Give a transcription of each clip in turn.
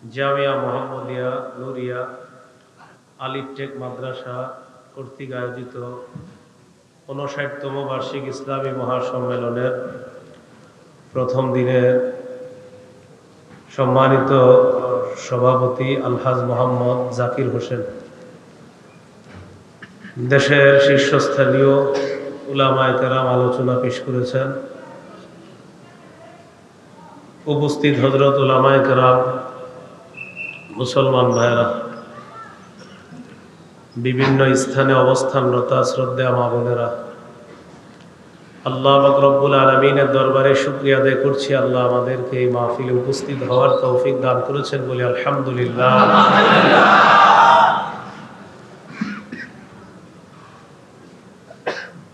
জামিয়া মোহাম্মদিয়া নুরিয়া আলিফ মাদ্রাসা কর্তৃক আয়োজিত ৫৯তম বার্ষিক ইসলামী মহাসম্মেলনের প্রথম দিনের সম্মানিত সভাপতি আলহাজ মোহাম্মদ জাকির হোসেন, দেশের শীর্ষস্থানীয় উলামায়ে কেরাম আলোচনা পেশ করেছেন। উপস্থিত হযরত উলামায়ে কেরাম, মুসলমান ভাইরা, বিভিন্ন স্থানে অবস্থানরত শ্রদ্ধেয় মা বোনেরা, আল্লাহ পাক রব্বুল আলামিনের দরবারে শুকরিয়া আদায় করছি। আল্লাহ আমাদেরকে এই মাহফিলে উপস্থিত হওয়ার তৌফিক দান করেছেন বলে আলহামদুলিল্লাহ।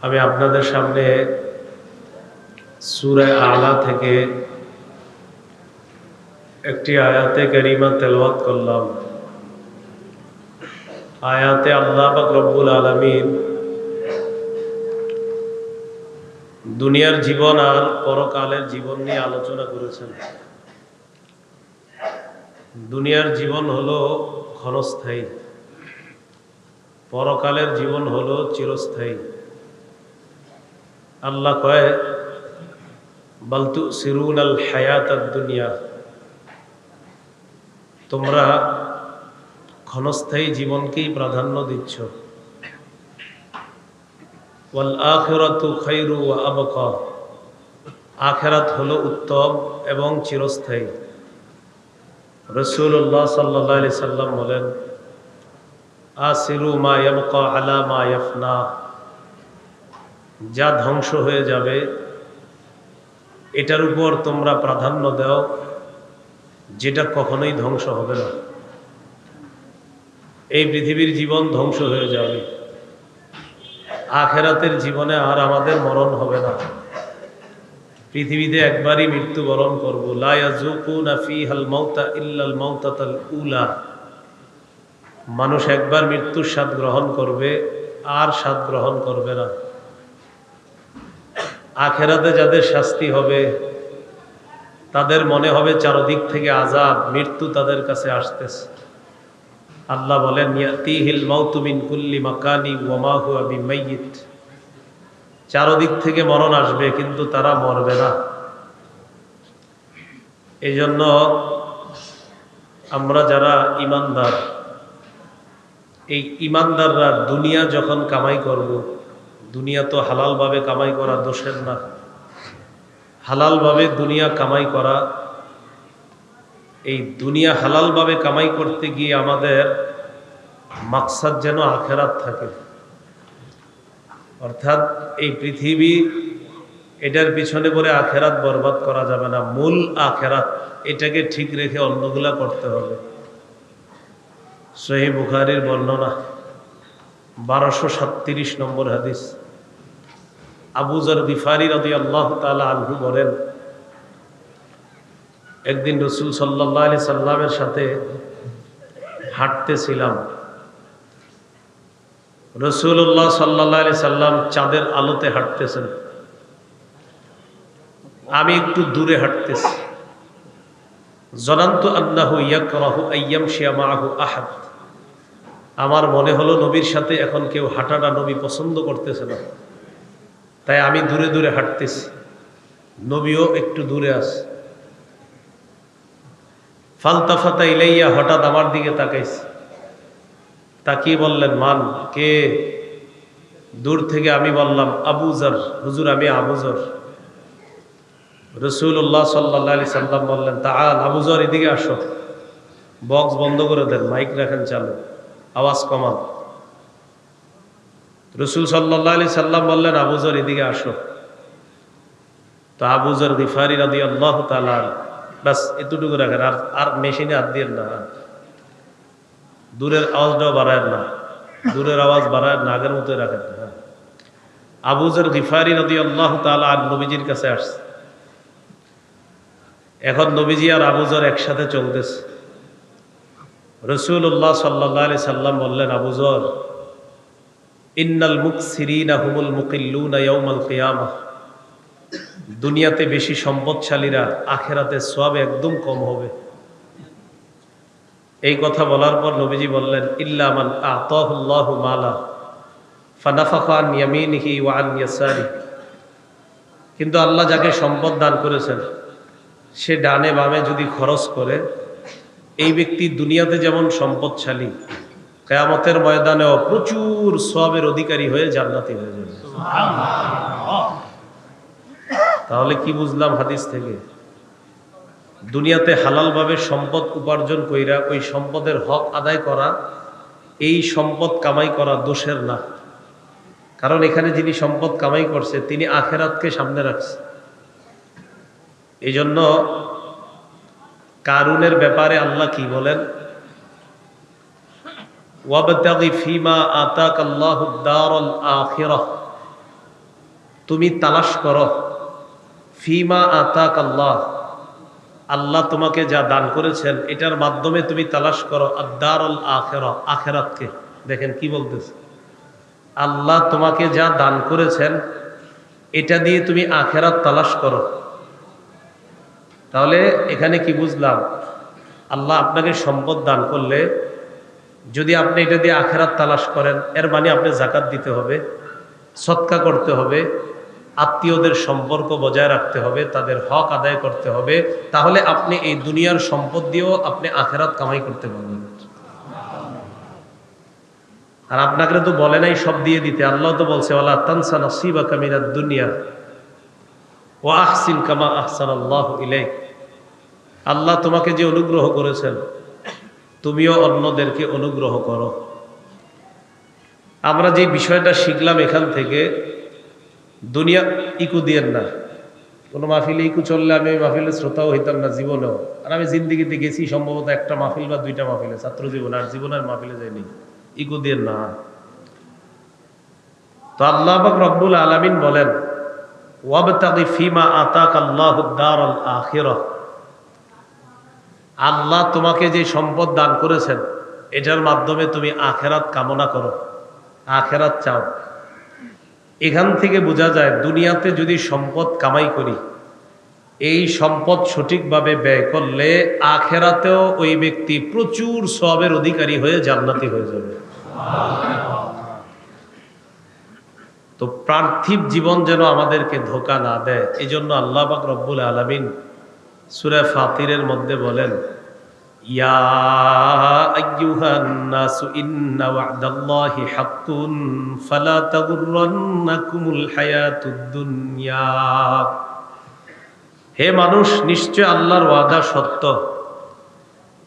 আমি আপনাদের সামনে সূরা আলা থেকে একটি আয়াতে কারিমা তেলাওয়াত করলাম। আয়াতে আল্লাহ পাক রব্বুল আলামিন দুনিয়ার জীবন আর পরকালের জীবন নিয়ে আলোচনা করেছেন। দুনিয়ার জীবন হলো ক্ষণস্থায়ী, পরকালের জীবন হলো চিরস্থায়ী। আল্লাহ কয়, বাল তুসিরুনাল হায়াতাদ দুনিয়া, তোমরা ক্ষণস্থায়ী জীবনকেই প্রাধান্য দিচ্ছ। ওয়াল আখিরাতু খায়রু ওয়া আবকা, আখিরাত হলো উত্তম এবং চিরস্থায়ী। রাসূলুল্লাহ সাল্লাল্লাহু আলাইহি সাল্লাম বলেন, আসিরু মা ইয়াবকা আলা মা ইয়াফনা, যা ধ্বংস হয়ে যাবে এটার উপর তোমরা প্রাধান্য দাও, যেটা কখনোই ধ্বংস হবে না। এই পৃথিবীর জীবন ধ্বংস হয়ে যাবে, আখিরাতের জীবনে আর আমাদের মরণ হবে না। পৃথিবীতে একবারই মৃত্যুবরণ করব। লা ইয়াযুকুনা ফীহাল মাউতা ইল্লাল মাউতাতাল উলা, মানুষ একবার মৃত্যুর স্বাদ গ্রহণ করবে, আর স্বাদ গ্রহণ করবে না। আখিরাতে যাদের শাস্তি হবে তাদের মনে হবে চারদিক থেকে আযাব, মৃত্যু তাদের কাছে আসতেছে। আল্লাহ বলেন, ইয়াতিহিল মাউতু মিন কুল্লি মাকানি ওয়া মা হুয়া বিমাইয়িত, চারদিক থেকে মরণ আসবে কিন্তু তারা মরবে না। এজন্য আমরা যারা ঈমানদার, এই ঈমানদাররা দুনিয়া যখন কামাই করব, দুনিয়া তো হালালভাবে কামাই করা দোষের না, হালালভাবে দুনিয়া কামাই করা, এই দুনিয়া হালালভাবে কামাই করতে গিয়ে আমাদের মাকসাদ যেন আখিরাত থাকে। অর্থাৎ এই পৃথিবী, এটার পিছনে পড়ে আখিরাত বরবাদ করা যাবে না। মূল আখিরাত, এটাকে ঠিক রেখে অন্যগুলা করতে হবে। সহিহ বুখারীর বর্ণনা, 1237 নম্বর হাদিস। আবু যর গিফারী রাদিয়াল্লাহু তাআলা আনহু বলেন, একদিন রাসূল সাল্লাল্লাহু আলাইহি সাল্লামের সাথে হাঁটতেছিলাম। রাসূলুল্লাহ সাল্লাল্লাহু আলাইহি সাল্লাম চাঁদের আলোতে হাঁটতেছেন, আমি একটু দূরে হাঁটতেছি। জানান্তু আন্নাহু ইয়াকরাহু আইয়ামশিয়া মাআহু আহাদ, আমার মনে হলো নবীর সাথে এখন কেউ হাঁটাটা নবী পছন্দ করতেছে না, তাই আমি দূরে দূরে হাঁটতেছি, নবীও একটু দূরে আছে। ফালতাফাতা ইলাইয়া, হঠাৎ আমার দিকে তাকাইছে, তাকিয়ে বললেন, মান, কে? দূর থেকে আমি বললাম, আবু যর, হুজুর আমি আবু যর। রাসূলুল্লাহ সাল্লাল্লাহু আলাইহি সাল্লাম বললেন, তাআল আবু যর, এদিকে আসো। বক্স বন্ধ করে দেন, মাইক রাখেন চালু, আওয়াজ কমান। রাসূল সাল্লাল্লাহু আলাইহি সাল্লাম বললেন, আবু যর এদিকে আসো। তো আবু যর গিফারী রাদিয়াল্লাহু তাআলা, বাস এতটুকু রাখেন, আর মেশিনে হাত দিয়েন না, দূরের আওয়াজটাও বাড়ায় না, দূরের আওয়াজ বাড়ায় না, আগের মতোই রাখেন। আবু যর গিফারী রাদিয়াল্লাহু তাআলা আর নবীজির কাছে আসছে। এখন নবীজি আর আবু যর একসাথে চলতেছে। রাসূলুল্লাহ সাল্লাল্লাহু আলাইহি সাল্লাম বললেন, আবু যর, ইন্নাল মুকসিরিনা হুমুল মুকিল্লুনা ইয়াউমাল কিয়ামাহ, দুনিয়াতে বেশি সম্পদশালীরা আখেরাতে সওয়াব একদম কম হবে। এই কথা বলার পর নবীজি বললেন, ইল্লা মান আতাহুল্লাহু মালা ফানাফাখা আন ইয়ামিনিহি ওয়া আন ইয়াসারিহি, কিন্তু আল্লাহ যাকে সম্পদ দান করেছেন সে ডানে বামে যদি খরচ করে, এই ব্যক্তি দুনিয়াতে যেমন সম্পদশালী, কিয়ামতের ময়দানেও প্রচুর সওয়াবের অধিকারী হয়ে জান্নাতি হয়ে যাবে। তাহলে কি বুঝলাম হাদিস থেকে? দুনিয়াতে হালালভাবে সম্পদ উপার্জন কইরা ওই সম্পদের হক আদায় করা, এই সম্পদ কামাই করা দোষের না। কারণ এখানে যিনি সম্পদ কামাই করছে তিনি আখেরাতকে সামনে রাখছে। এই জন্য কারুনের ব্যাপারে আল্লাহ কি বলেন? ওয়াবতাগি ফিমা আতাকাল্লাহুদ দারাল আখিরাহ, তুমি তালাশ করো ফিমা আতাকাল্লাহ, আল্লাহ তোমাকে যা দান করেছেন এটার মাধ্যমে তুমি তালাশ করো আদ-দারুল আখিরাহ, আখিরাতকে। দেখেন কি বলতেছে, আল্লাহ তোমাকে যা দান করেছেন এটা দিয়ে তুমি আখিরাত তালাশ করো। তাহলে এখানে কি বুঝলাম? আল্লাহ আপনাকে সম্পদ দান করলে যদি আপনি এটা দিয়ে আখিরাত তালাশ করেন, এর মানে আপনি যাকাত দিতে হবে, সদকা করতে হবে, আত্মীয়দের সম্পর্ক বজায় রাখতে হবে, তাদের হক আদায় করতে হবে। তাহলে আপনি এই দুনিয়ার সম্পদ দিয়েও আপনি আখিরাত কামাই করতে পারবেন। আর আপনাকে তো বলে নাই সব দিয়ে দিতে, আল্লাহ তো বলছে ওয়ালা তানসা নাসিবাকা মিনাদ দুনিয়া ওয়া আহসিন কামা আহসানাল্লাহু ইলাইক। আল্লাহ তোমাকে যে অনুগ্রহ করেছেন তুমিও অন্যদেরকে অনুগ্রহ করো। আমরা যে বিষয়টা শিখলাম এখান থেকে, দুনিয়া ইকু দিয়েন না। কোনো মাহফিলে ইকু চললে আমি ওই মাহফিলের শ্রোতাও হইতাম না জীবনেও। আর আমি জিন্দিগিতে গেছি সম্ভবত একটা মাহফিল বা দুইটা মাহফিলে, ছাত্র জীবন, আর জীবনের মাহফিলে যাইনি। ইকু দিয়েন না। তো আল্লাহ পাক রব্বুল আলামিন বলেন ওয়াবতাগি ফিমা আতাকাল্লাহুদ দারাল আখিরাহ, আল্লাহ তোমাকে যে সম্পদ দান করেছেন এটার মাধ্যমে তুমি আখেরাত কামনা করো, আখেরাত চাও। এখান থেকে বোঝা যায় দুনিয়াতে যদি সম্পদ কামাই করি, এই সম্পদ সঠিকভাবে ব্যয় করলে আখেরাতেও ওই ব্যক্তি প্রচুর সওয়াবের অধিকারী হয়ে জান্নাতি হয়ে যাবে। তো পার্থিব জীবন যেন আমাদেরকে ধোঁকা না দেয়, এই জন্য আল্লাহ পাক রব্বুল আলামিন সূরা ফাতিরের মধ্যে বলেন, ইয়া আইয়ুহান নাসু ইন্না ওয়া'দাল্লাহি হাক্কুন ফালা তাগুররান্নাকুমুল হায়াতুদ দুনিয়া। হে মানুষ, নিশ্চয় আল্লাহর ওয়াদা সত্য,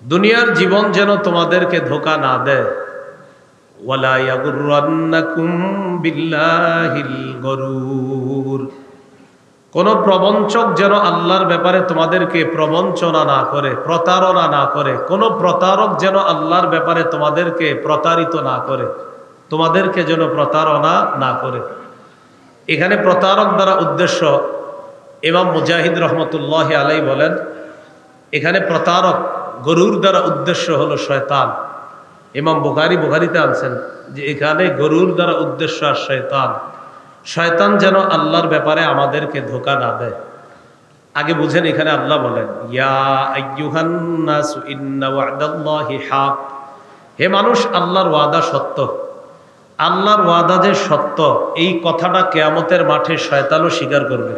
দুনিয়ার জীবন যেন তোমাদেরকে ধোঁকা না দেয়। ওয়ালা ইয়াগুররান্নাকুম বিল্লাহিল গরুর, কোন প্রবঞ্চক যেন আল্লাহর ব্যাপারে তোমাদেরকে প্রবঞ্চনা না করে, প্রতারণা না করে। কোন প্রতারক যেন আল্লাহর ব্যাপারে তোমাদেরকে প্রতারিত না করে, তোমাদেরকে যেন প্রতারণা না করে। এখানে প্রতারক দ্বারা উদ্দেশ্য, ইমাম মুজাহিদ রহমতুল্লাহি আলাইহি বলেন, এখানে প্রতারক গরুর দ্বারা উদ্দেশ্য হলো শয়তান। ইমাম বুখারীতে আনছেন যে এখানে গরুর দ্বারা উদ্দেশ্য আর শয়তান। শয়তান যেন আল্লাহর ব্যাপারে আমাদেরকে ধোঁকা না দেয়। আগে বুঝেন, এখানে আল্লাহ বলেন ইয়া আইয়ুহান নাসু ইন্না ওয়া'দাল্লাহি হাক, হে মানুষ আল্লাহর ওয়াদা সত্য। আল্লাহর ওয়াদা যে সত্য, এই কথাটা কিয়ামতের মাঠে শয়তানও স্বীকার করবে।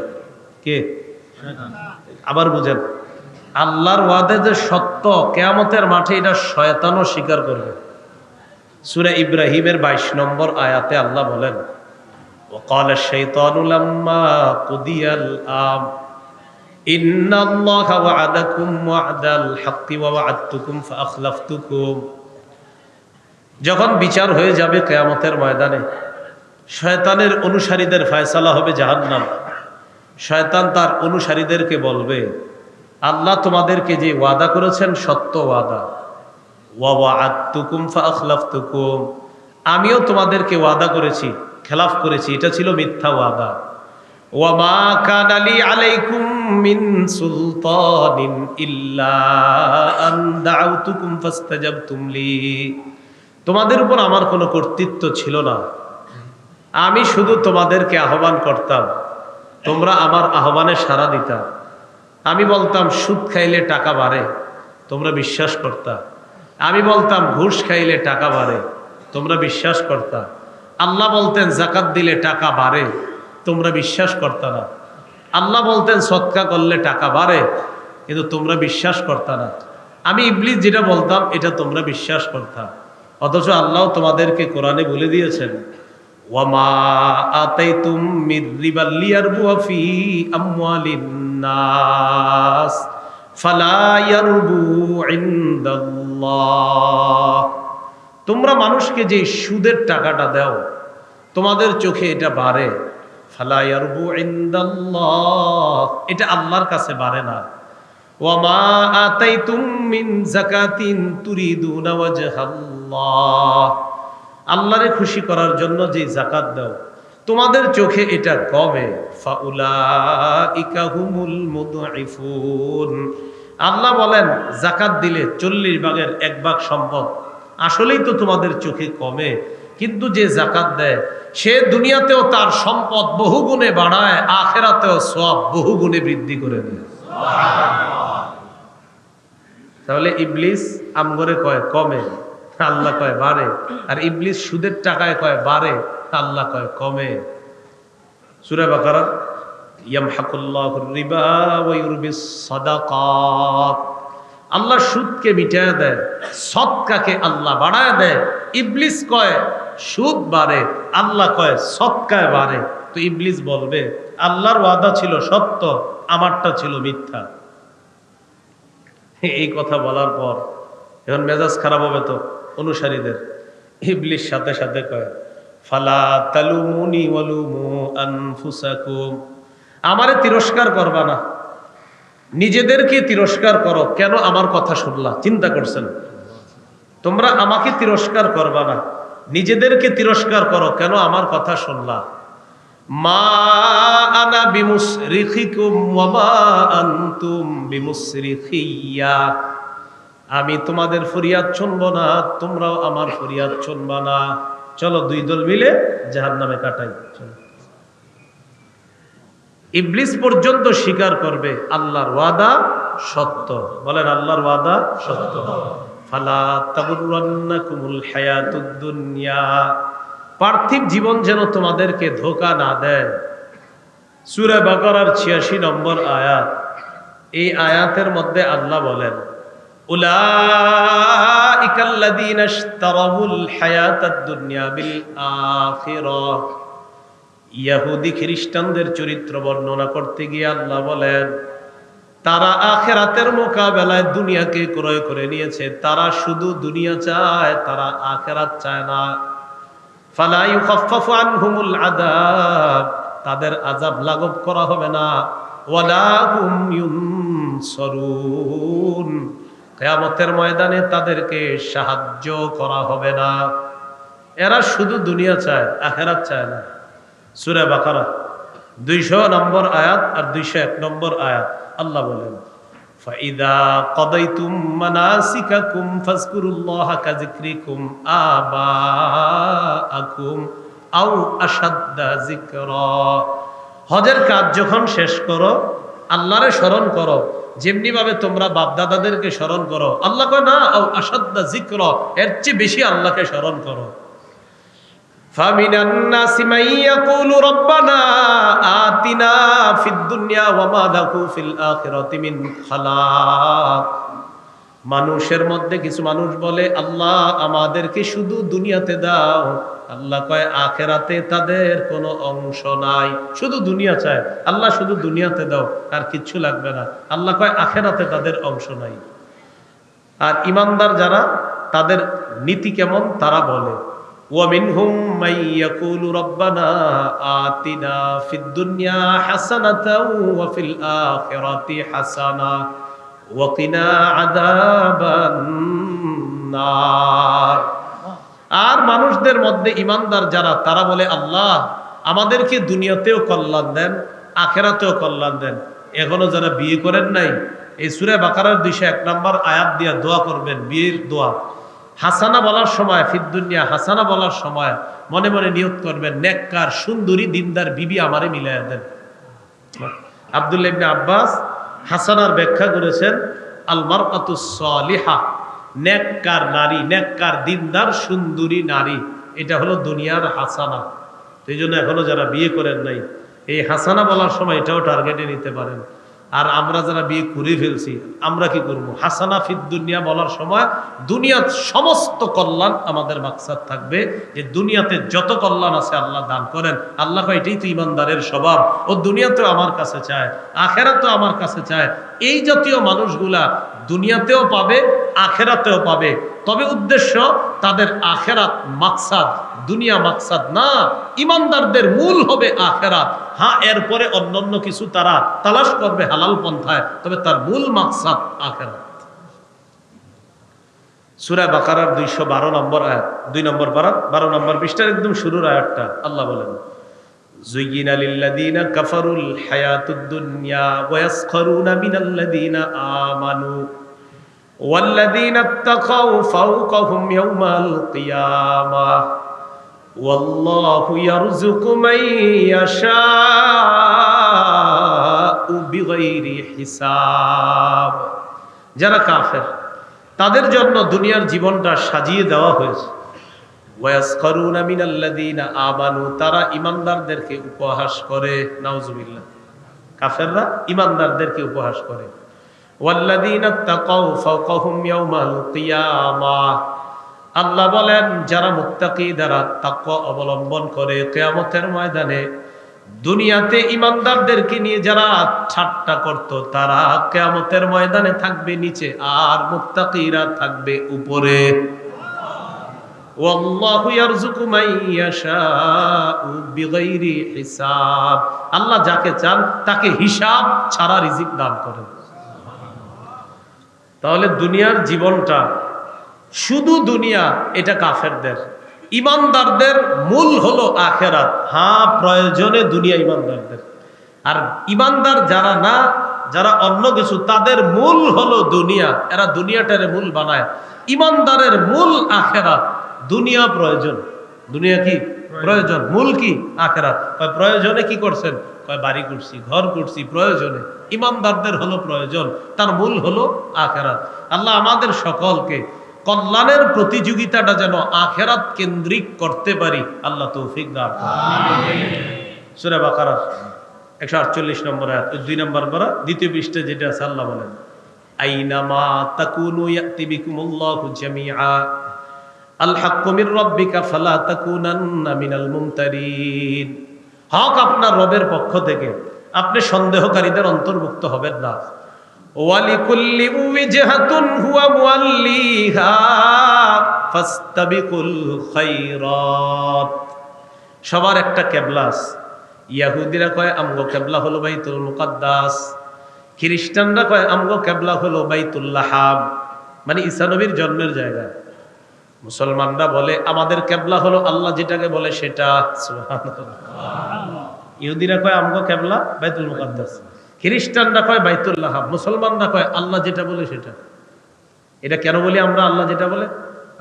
কে? আবার বুঝেন, আল্লাহর ওয়াদা যে সত্য, কিয়ামতের মাঠে এটা শয়তানও স্বীকার করবে। সূরা ইব্রাহিমের 22 নম্বর আয়াতে আল্লাহ বলেন وقال الشيطان لما قضي الأمر إن الله وعدكم وعد الحق ووعدتكم فأخلفتكم। যখন বিচার হয়ে যাবে কিয়ামতের ময়দানে, শয়তানের অনুসারীদের ফয়সালা হবে জাহান্নাম। শয়তান তার অনুসারীদেরকে বলবে, আল্লাহ তোমাদেরকে যে ওয়াদা করেছেন সত্য ওয়াদা, ওয়া ওয়া'আদতুকুম ফাআখলাফতুকুম, আমিও তোমাদেরকে ওয়াদা করেছি, খেলাফ করেছি, এটা ছিল মিথ্যা ওয়াদা। ওয়া মা কানা লি আলাইকুম মিন সুলতানিন ইল্লা আন দাউতুকুম ফাস্তাজাবতুম লি, তোমাদের উপর আমার কোনো কর্তৃত্ব ছিল না, আমি শুধু তোমাদেরকে আহ্বান করতাম, তোমরা আমার আহ্বানে সাড়া দিতা। আমি বলতাম সুদ খাইলে টাকা বাড়ে, তোমরা বিশ্বাস করতা। আমি বলতাম ঘুষ খাইলে টাকা বাড়ে, তোমরা বিশ্বাস করতা। আল্লাহ বলতেন জাকাত দিলে টাকা বাড়ে, তোমরা বিশ্বাস করতা না। আল্লাহ বলতেন সদকা করলে টাকা বাড়ে, কিন্তু তোমরা বিশ্বাস করতা না। আমি ইবলিস যেটা বলতাম এটা তোমরা বিশ্বাস করতা। অথচ আল্লাহ তোমাদেরকে কোরআনে বলে দিয়েছেন, ওয়ামা আতাইতুম মির রিবা লিয়ারবু ফি আমওয়ালিন নাস ফালা ইয়ারবু ইনদাল্লাহ। তোমরা মানুষকে যে সুদের টাকাটা দাও, তোমাদের চোখে এটা বাড়ে, ফালা ইয়ারবু ইনদাল্লাহ, এটা আল্লাহর কাছে বাড়ে না। ওয়ামা আতাইতুম মিন যাকাতিন তুরিদুনা ওয়াজহাল্লাহ, আল্লাহরে খুশি করার জন্য যে জাকাত দাও, তোমাদের চোখে এটা কমে, ফাউলাইকা হুমুল মুদঈফুন। আল্লাহ বলেন জাকাত দিলে 40 ভাগের 1 ভাগ সম্পদ আসলেই তো তোমাদের চোখে কমে, কিন্তু যে জাকাত দেয় সে দুনিয়াতেও তার সম্পদ বহুগুণে বাড়ায়, আখিরাতেও সওয়াব বহুগুণে বৃদ্ধি করে দেয়। তাহলে ইবলিস আমগরে কয় কমে, আল্লাহ কয় বাড়ে। আর ইবলিস সুদের টাকায় কয় বাড়ে, আল্লাহ কয় কমে। সূরা বাকারা ইয়ামহাকুল্লাহুর রিবা ওয়া ইউরবিস সাদাকাত, আল্লাহ সুদকে মিটায় দেয়, সদকাকে আল্লাহ বাড়ায় দেয়। ইবলিস কয় সুদ বাড়ে, আল্লাহ কয় সদকায় বাড়ে। তো ইবলিস বলবে আল্লাহর ওয়াদা ছিল সত্য, আমারটা ছিল মিথ্যা। এই কথা বলার পর এখন মেজাজ খারাপ হবে তো অনুসারীদের। ইবলিস সাথে সাথে কয় ফালা তালুমুনি ওয়ালুমু আনফুসাকুম, আমারে তিরস্কার করবা না, নিজেদেরকে তিরস্কার করো। কেন আমার কথা শুনলা? চিন্তা করছেন? তোমরা আমাকে তিরস্কার করবা না, নিজেদেরকে তিরস্কার করো, কেন আমার কথা শুনলা? মা আনা বিমুসরিখিকুম ওয়া মা আনতুম বিমুসরিখিয়া, আমি তোমাদের ফরিয়াদ শুনবো না, তোমরাও আমার ফরিয়াদ শুনবা না। চলো 2 দল মিলে জাহান্নামে কাটাই। চলো। ইবলিস পর্যন্ত স্বীকার করবে আল্লাহর ওয়াদা সত্য। বলেন আল্লাহর ওয়াদা সত্য। ফালা তাগুররান্নাকুমুল হায়াতুদ দুনিয়া, পার্থিব জীবন যেন তোমাদেরকে ধোঁকা না দেয়। সূরা বাকারার 86 নম্বর আয়াত। এই আয়াতের মধ্যে আল্লাহ বলেন উলাইকাল্লাযীনা ইশতারাউল হায়াতাদ দুনিয়া বিল আখিরাহ। ইহুদি খ্রিস্টানদের চরিত্র বর্ণনা করতে গিয়ে আল্লাহ বলেন তারা আখিরাতের মোকাবেলায় দুনিয়াকে ক্রয় করে নিয়েছে। তারা শুধু দুনিয়া চায়, তারা আখিরাত চায় না। ফালা ইউখাফফাফু আনহুমুল আযাব, তাদের আযাব লাঘব করা হবে না। ওয়ালা হুম ইউনসারুন, কিয়ামতের ময়দানে তাদেরকে সাহায্য করা হবে না। এরা শুধু দুনিয়া চায়, আখিরাত চায় না। সূরা বাকারা 200 নম্বর আয়াত আর 201 নম্বর আয়াত আল্লাহ বলেন ফাইদা কাদাইতুম মানাসিকাকুম ফাজকুরুল্লাহা কাযিকরিকুম আবাআকুম আও আশাদ্দা যিকরা। হজের কাজ যখন শেষ করো আল্লাহরে স্মরণ করো যেমনি ভাবে তোমরা বাপ দাদাদেরকে স্মরণ করো। আল্লাহ কয় না আও আশাদ্দা যিকরা, এর চেয়ে বেশি আল্লাহকে স্মরণ করো। ফামিনান নাসি মান ইয়াকুলু রাব্বানা আতিনা ফিদ দুনিয়া ওয়া মা লাহু ফিল আখিরাতি মিন খালাক। মানুষের মধ্যে কিছু মানুষ বলে আল্লাহ আমাদেরকে শুধু দুনিয়াতে দাও। আল্লাহ কয় আখিরাতে তাদের কোনো অংশ নাই। শুধু দুনিয়া চায়, আল্লাহ শুধু দুনিয়াতে দাও, আর কিচ্ছু লাগবে না। আল্লাহ কয় আখিরাতে তাদের অংশ নাই। আর ইমানদার যারা, তাদের নীতি কেমন তারা বলে وَمِنْهُمْ مَنْ يَقُولُ رَبَّنَا آتِنَا فِي الدُّنْيَا حَسَنَةً وَفِي الْآخِرَةِ حَسَنَةً وَقِنَا عَذَابَ النَّارِ। আর মানুষদের মধ্যে ইমানদার যারা, তারা বলে আল্লাহ আমাদেরকে দুনিয়াতেও কল্যাণ দেন, আখিরাতেও কল্যাণ দেন। এখনো যারা বিয়ে করেন নাই, এই সূরা বাকারার 201 নম্বর আয়াত দিয়ে দোয়া করবেন, বিয়ের দোয়া। হাসানা বলার সময়, ফিদ দুনিয়া হাসানা বলার সময় মনে মনে নিয়ত করবেন নেককার সুন্দরী দিনদার বিবি আমারে মিলাইয়া দেন। আব্দুল্লাহ ইবনে আব্বাস হাসানার ব্যাখ্যা করেছেন আল মারআতুস সালিহা নেককার নারী, নেককার দিনদার সুন্দরী নারী, এটা হলো দুনিয়ার হাসানা। এই জন্য এখনো যারা বিয়ে করেন নাই, এই হাসানা বলার সময় এটাও টার্গেটে নিতে পারেন। আর আমরা যারা বিয়ে করে ফেলছি, আমরা কি করব? হাসানা ফিদ দুনিয়া বলার সময় দুনিয়ার সমস্ত কল্যাণ আমাদের মাকসাদ থাকবে, যে দুনিয়াতে যত কল্যাণ আছে আল্লাহ দান করেন। আল্লাহ কয় এটাই তো ইমানদারের স্বভাব, ও দুনিয়াতেও আমার কাছে চায়, আখেরাতেও আমার কাছে চায়। এই জাতীয় মানুষগুলা দুনিয়াতেও পাবে, আখেরাতেও পাবে। তবে উদ্দেশ্য তাদের আখেরাত মাকসাদ, দুনিয়া মাকসাদ না। ইমানদারদের মূল হবে আখেরাত। হ্যাঁ, এরপরে অন্যান্য কিছু তারা তালাশ করবে হালাল পন্থায়, তবে তার মূল মাকসাদ আখেরাত। সূরা বাকারার 212 নম্বর আয়াত, 2 নম্বর পারা 12 নম্বর পৃষ্ঠার একদম শুরুর আয়াতটা আল্লাহ বলেন, যুয়িনা লিল্লাযীনা কাফারুল হায়াতুদ দুনিয়া ওয়া ইয়াসখারুনা মিনাল্লাযীনা আমানু ওয়াল্লাযীনা ইত্তাকাউ ফাওকাহুম ইয়াওমাল কিয়ামাহ ওয়াল্লাহু ইয়ারযুকু মান ইয়াশাউ বিগাইরি হিসাব। যারা কাফের তাদের জন্য দুনিয়ার জীবনটা সাজিয়ে দেওয়া হয়েছে। ওয়ায়াসখারুনা মিনাল্লাযীনা আমানু, তারা ইমানদারদেরকে উপহাস করে। নাউজুবিল্লাহ। কাফেররা ইমানদারদেরকে উপহাস করে। ওয়াল্লাযীনা ইত্তাকাউ ফাওকাহুম ইয়াওমাল কিয়ামাহ, আল্লাহ বলেন যারা মুত্তাকি, যারা তাকওয়া অবলম্বন করে, কিয়ামতের ময়দানে দুনিয়াতে ইমানদারদেরকে নিয়ে যারা ঠাট্টা করত, তারা কিয়ামতের ময়দানে থাকবে নিচে, আর মুত্তাকিরা থাকবে উপরে। ওয়াল্লাহু ইয়ারযুকু মান ইয়াশাউ বিগাইরি হিসাব, আল্লাহ যাকে চান তাকে হিসাব ছাড়া রিজিক দান করেন। তাহলে দুনিয়ার জীবনটা শুধু দুনিয়া, এটা কাফেরদের। ইমানদারদের মূল হলো আখেরাত। হ্যাঁ, প্রয়োজনে দুনিয়া ইমানদারদের। আর ইমানদার যারা না, যারা অন্য কিছু, তাদের মূল হলো দুনিয়া। এরা দুনিয়াটারে মূল বানায়। ইমানদারের মূল আখেরাত। দুনিয়া প্রয়োজন, দুনিয়া কি প্রয়োজন, মূল কি আখেরাত। প্রয়োজনে কি করছেন? বাড়ি করছি, ঘর করছি, প্রয়োজনে। ইমানদারদের হলো প্রয়োজন, তার মূল হলো আখেরাত। আল্লাহ আমাদের সকলকে কল্যাণের প্রতিযোগিতাটা যেন আখেরাত কেন্দ্রিক করতে পারি, আল্লাহ তৌফিক দান করুন। সূরা বাকারার 148 নম্বর আয়াত, 2 নম্বর পারা, দ্বিতীয় পৃষ্ঠা যেটা আছে, আল্লাহ বলেন, আইনামা তাকুনু ইয়াতি বিকুমুল্লাহু জামিআ আল হাক্কু মির রাব্বিকা ফালা তাকুনান্না মিনাল মুমতারিন। হক আপনার রবের পক্ষ থেকে, আপনি সন্দেহকারীদের অন্তর্ভুক্ত হবেন না। ওয়ালিকুল্লি উজহাতুন হুয়া মুআল্লিহা ফাস্তাবিকুল খায়রাত। সবার একটা কিবলা আছে। ইহুদিরা কয় আমগো কিবলা হলো বাইতুল মুকাদ্দাস, খ্রিস্টানরা কয় আমগো কিবলা হলো বাইতুল লাহাম, মানে ঈসা নবীর জন্মের জায়গা। মুসলমানরা বলে আমাদের কিবলা হলো আল্লাহ যেটাকে বলে সেটা। সুবহানাল্লাহ। ইহুদিরা কয় আমগো কিবলা বাইতুল মুকাদ্দাস, খ্রিস্টানরা কয় বাইতুল লাহাম, মুসলমানরা কয় আল্লাহ যেটা বলে সেটা। এটা কেন বলি আমরা আল্লাহ যেটা বলে?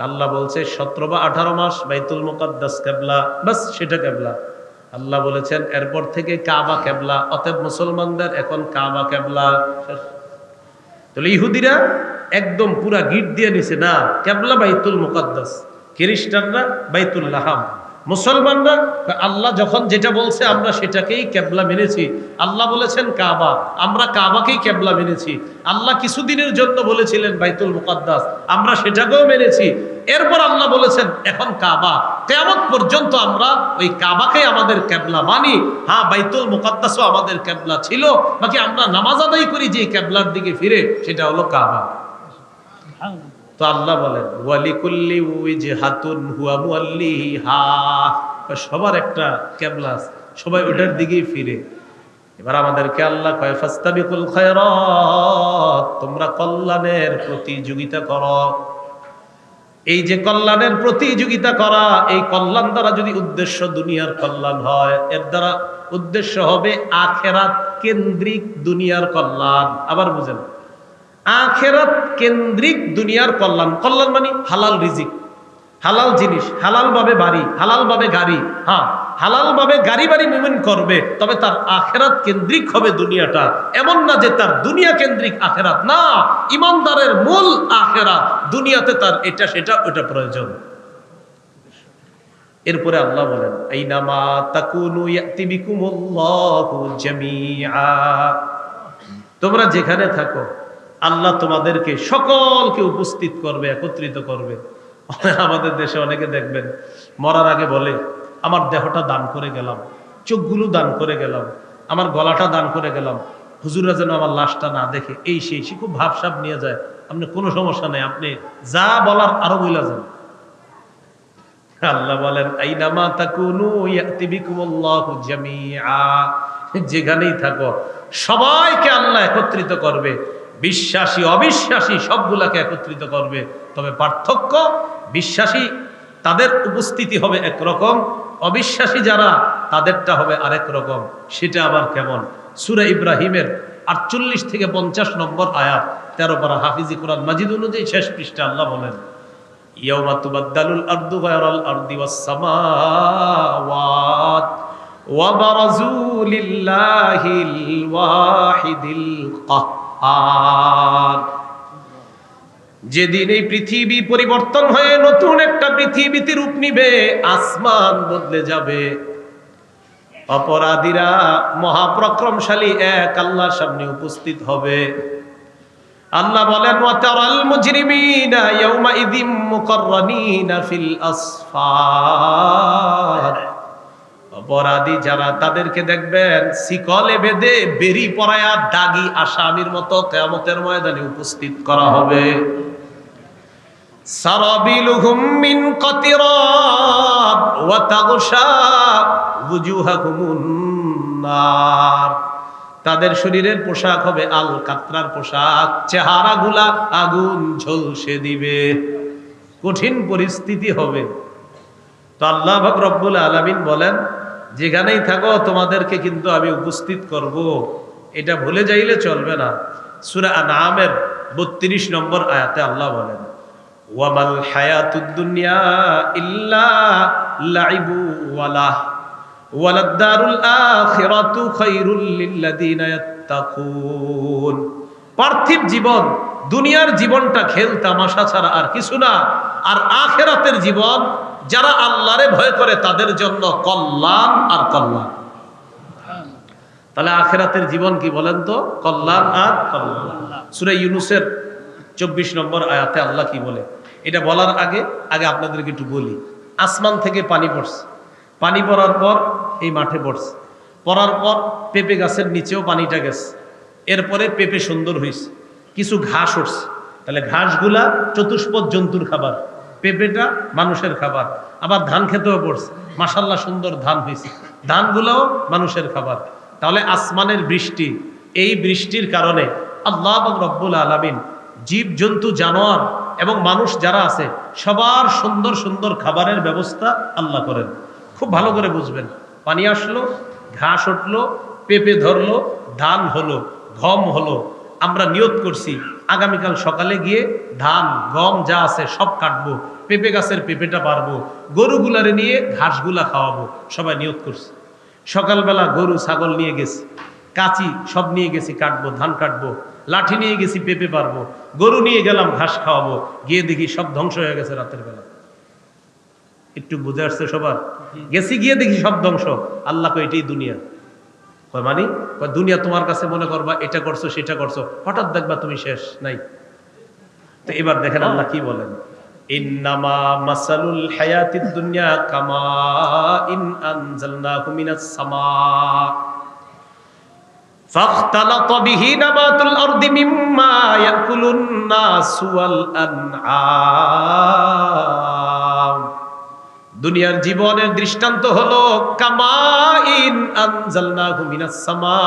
আল্লাহ বলছে 17 বা 18 মাস বাইতুল মুকাদ্দাস কিবলা, বাস সেটা কিবলা। আল্লাহ বলেছেন এরপর থেকে কাবা কিবলা, অতএব মুসলমানদের এখন কাবা কিবলা। তাহলে ইহুদিরা একদম পুরা গিট দিয়ে নিছে, না কিবলা বাইতুল মুকাদ্দাস, খ্রিস্টানরা বাইতুল লাহাম, মুসলমানরা আল্লাহ যখন যেটা বলছে আমরা সেটাকেই কিবলা মেনেছি। আল্লাহ বলেছেন কাবা, আমরা কাবাকেই কিবলা মেনেছি। আল্লাহ কিছুদিনের জন্য বলেছিলেন বাইতুল মুকাদ্দাস, আমরা সেটাকেও মেনেছি। এরপর আল্লাহ বলেছেন এখন কাবা, কিয়ামত পর্যন্ত আমরা ওই কাবাকেই আমাদের কিবলা মানি। হ্যাঁ, বাইতুল মুকাদ্দাসও আমাদের কিবলা ছিল, বাকি আমরা নামাজ আদায় করি যে কিবলার দিকে ফিরে, সেটা হলো কাবা। তো আল্লাহ বলেন ওয়ালিকুল্লি উজহাতুন হুয়া মুআল্লিহা, সবার একটা কিবলা, সবাই ওটার দিকেই ফিরে। এবার আমাদেরকে আল্লাহ কয় ফাস্তাবিকুল খায়রাত, তোমরা কল্যাণের প্রতিযোগিতা করো। এই যে কল্যাণের প্রতিযোগিতা করা, এই কল্যাণ দ্বারা যদি উদ্দেশ্য দুনিয়ার কল্যাণ হয়, এর দ্বারা উদ্দেশ্য হবে আখেরাত কেন্দ্রিক দুনিয়ার কল্যাণ। আবার বুঝেন, আখেরাত কেন্দ্রিক দুনিয়ার কল্যাণ। কল্যাণ মানে হালাল রিজিক, হালাল জিনিস, হালাল ভাবে বাড়ি, হালাল ভাবে গাড়ি, হ্যাঁ হালাল ভাবে গাড়ি বাড়ি মুভমেন্ট করবে, তবে তার আখেরাত কেন্দ্রিক হবে দুনিয়াটা। এমন না যে তার দুনিয়া কেন্দ্রিক আখেরাত, না, ইমানদারের মূল আখেরাত, দুনিয়াতে তার এটা সেটা ওটা প্রয়োজন। এরপরে আল্লাহ বলেন আইনামা তাকুনু ইয়াতি বিকুমুল্লাহু জামিআ, তোমরা যেখানে থাকো আল্লাহ তোমাদেরকে সকলকে উপস্থিত করবে, একত্রিত করবে। আমাদের দেশে অনেকে দেখবেন মরার আগে বলে আমার দেহটা দান করে গেলাম, চোখগুলো দান করে গেলাম, আমার গলাটা দান করে গেলাম, হুজুররা যেন আমার লাশটা না দেখে, এই সেই খুব ভাবসাব নিয়ে যায়। আপনি কোনো সমস্যা নেই, আপনি যা বলার আরো বইলা যান। আল্লাহ বলেন আইনামা তাকুনু ইয়াতি বিকুমুল্লাহু জামিআ, যেখানেই থাকো সবাইকে আল্লাহ একত্রিত করবে, বিশ্বাসী অবিশ্বাসী সবগুলাকে একত্রিত করবে। তবে পার্থক্য, বিশ্বাসী তাদের উপস্থিতি হবে একরকম, অবিশ্বাসী যারা তাদেরটা হবে আরেক রকম। সেটা আবার কেমন? সূরা ইব্রাহিমের 48 থেকে 50 নম্বর আয়াত, 13 পারা হাফিজি কোরআন মাজিদ অনুযায়ী শেষ পৃষ্ঠা আল্লাহ বলেন ইয়াউমা তুবাদদালুল আরদু গায়রাল আরদি ওয়াস সামাওয়াত ওয়া বারাজু লিল্লাহিল ওয়াহিদিল কাহ্হার। যেদিন এই পৃথিবী পরিবর্তন হয়ে নতুন একটা পৃথিবীতে রূপ নিবে, আসমান বদলে যাবে, অপরাধীরা মহাপরাক্রমশালী এক আল্লাহর সামনে উপস্থিত হবে। আল্লাহ বলেন ওয়াতারাল মুজরিমিনা ইয়াউমাইযিম মুকাররানিনা ফিল আসফার, অপরাধী যারা তাদেরকে দেখবেন শিকলে বেঁধে বেরি পরায়া দাগী আসামির মতো কিয়ামতের ময়দানে উপস্থিত করা হবে। সারাবিলুহুম মিন কাতিরাব ওয়া তাগশা ওয়ুজুহাকুমুন নার, তাদের শরীরের পোশাক হবে আল কাতরার পোশাক, চেহারাগুলা আগুন ঝলসে দিবে, কঠিন পরিস্থিতি হবে। তো আল্লাহ পাক রব্বুল আলামিন বলেন যেখানেই থাকো তোমাদেরকে কিন্তু আমি উপস্থিত করব, এটা ভুলে যাইলে চলবে না। সূরা আনআমের 32 নম্বর আয়াতে আল্লাহ বলেন ওয়ামাল হায়াতুদ দুনিয়া ইল্লা লাইবু ওয়ালাহ ওয়ালাদ-দারুল আখিরাতু খায়রুল লিল্লাযিনা ইয়াত্তাকুন। পার্থিব জীবন, দুনিয়ার জীবনটা খেল তামাশা ছাড়া আর কিছু না, আর আখিরাতের জীবন যারা আল্লাহরে ভয় করে তাদের জন্য কল্যাণ আর কল্যাণ। তাহলে আখিরাতের জীবন কি বলেন তো? কল্যাণ আর কল্যাণ। সূরা ইউনূসের 24 নম্বর আয়াতে আল্লাহ কি বলে, এটা বলার আগে আপনাদেরকে একটু বলি। আসমান থেকে পানি পড়ছে, পানি পড়ার পর এই মাঠে পড়ছে, পড়ার পর পেঁপে গাছের নিচেও পানিটা গেছে, এরপরে পেঁপে সুন্দর হয়েছে, কিছু ঘাস উঠছে। তাহলে ঘাসগুলা চতুষ্পদ জন্তুর খাবার, পেঁপেটা মানুষের খাবার। আবার ধান খেতেও পড়ছে, মাশাআল্লাহ সুন্দর ধান হয়েছে, ধানগুলোও মানুষের খাবার। তাহলে আসমানের বৃষ্টি, এই বৃষ্টির কারণে আল্লাহ রব্বুল আলামিন জীব জন্তু জানোয়ার এবং মানুষ যারা আছে সবার সুন্দর সুন্দর খাবারের ব্যবস্থা আল্লাহ করেন। খুব ভালো করে বুঝবেন, পানি আসলো, ঘাস উঠলো, পেঁপে ধরলো, ধান হলো, গম হলো। আমরা নিয়ত করছি আগামীকাল সকালে গিয়ে ধান গম যা আছে সব কাটবো, পেঁপে গাছের পেঁপেটা পারবো, গরুগুলারে নিয়ে ঘাসগুলা খাওয়াবো, সবাই নিয়ত করছি। সকালবেলা গরু ছাগল নিয়ে গেছি, কাঁচি সব নিয়ে গেছি, কাটবো, ধান কাটবো, লাঠি নিয়ে গেছি, পেঁপে পারবো, গরু নিয়ে গেলাম ঘাস খাওয়াবো, গিয়ে দেখি সব ধ্বংস হয়ে গেছে রাতের বেলা। একটু বুঝে আসছে সবার? গেছি গিয়ে দেখি সব ধ্বংস। আল্লাহ কয় এটাই দুনিয়া। কয় মানে? কয় দুনিয়া তোমার কাছে মনে করবা এটা করছো সেটা করছো, হঠাৎ দেখবা তুমি শেষ নাই। তো এবার দেখেন আল্লাহ কি বলেন, ইন্নামা মাসালুল হায়াতিদ দুনিয়া কামা ইন আনজালনাহু মিনাস সামা ফাখতালাতা বিহি নাবাতুল আরদি মিম্মা ইয়াকুলুন নাসু ওয়াল আনআম। দুনিয়ার জীবনের দৃষ্টান্ত হলো কামাইন আনজালনাহু মিনাস সামা,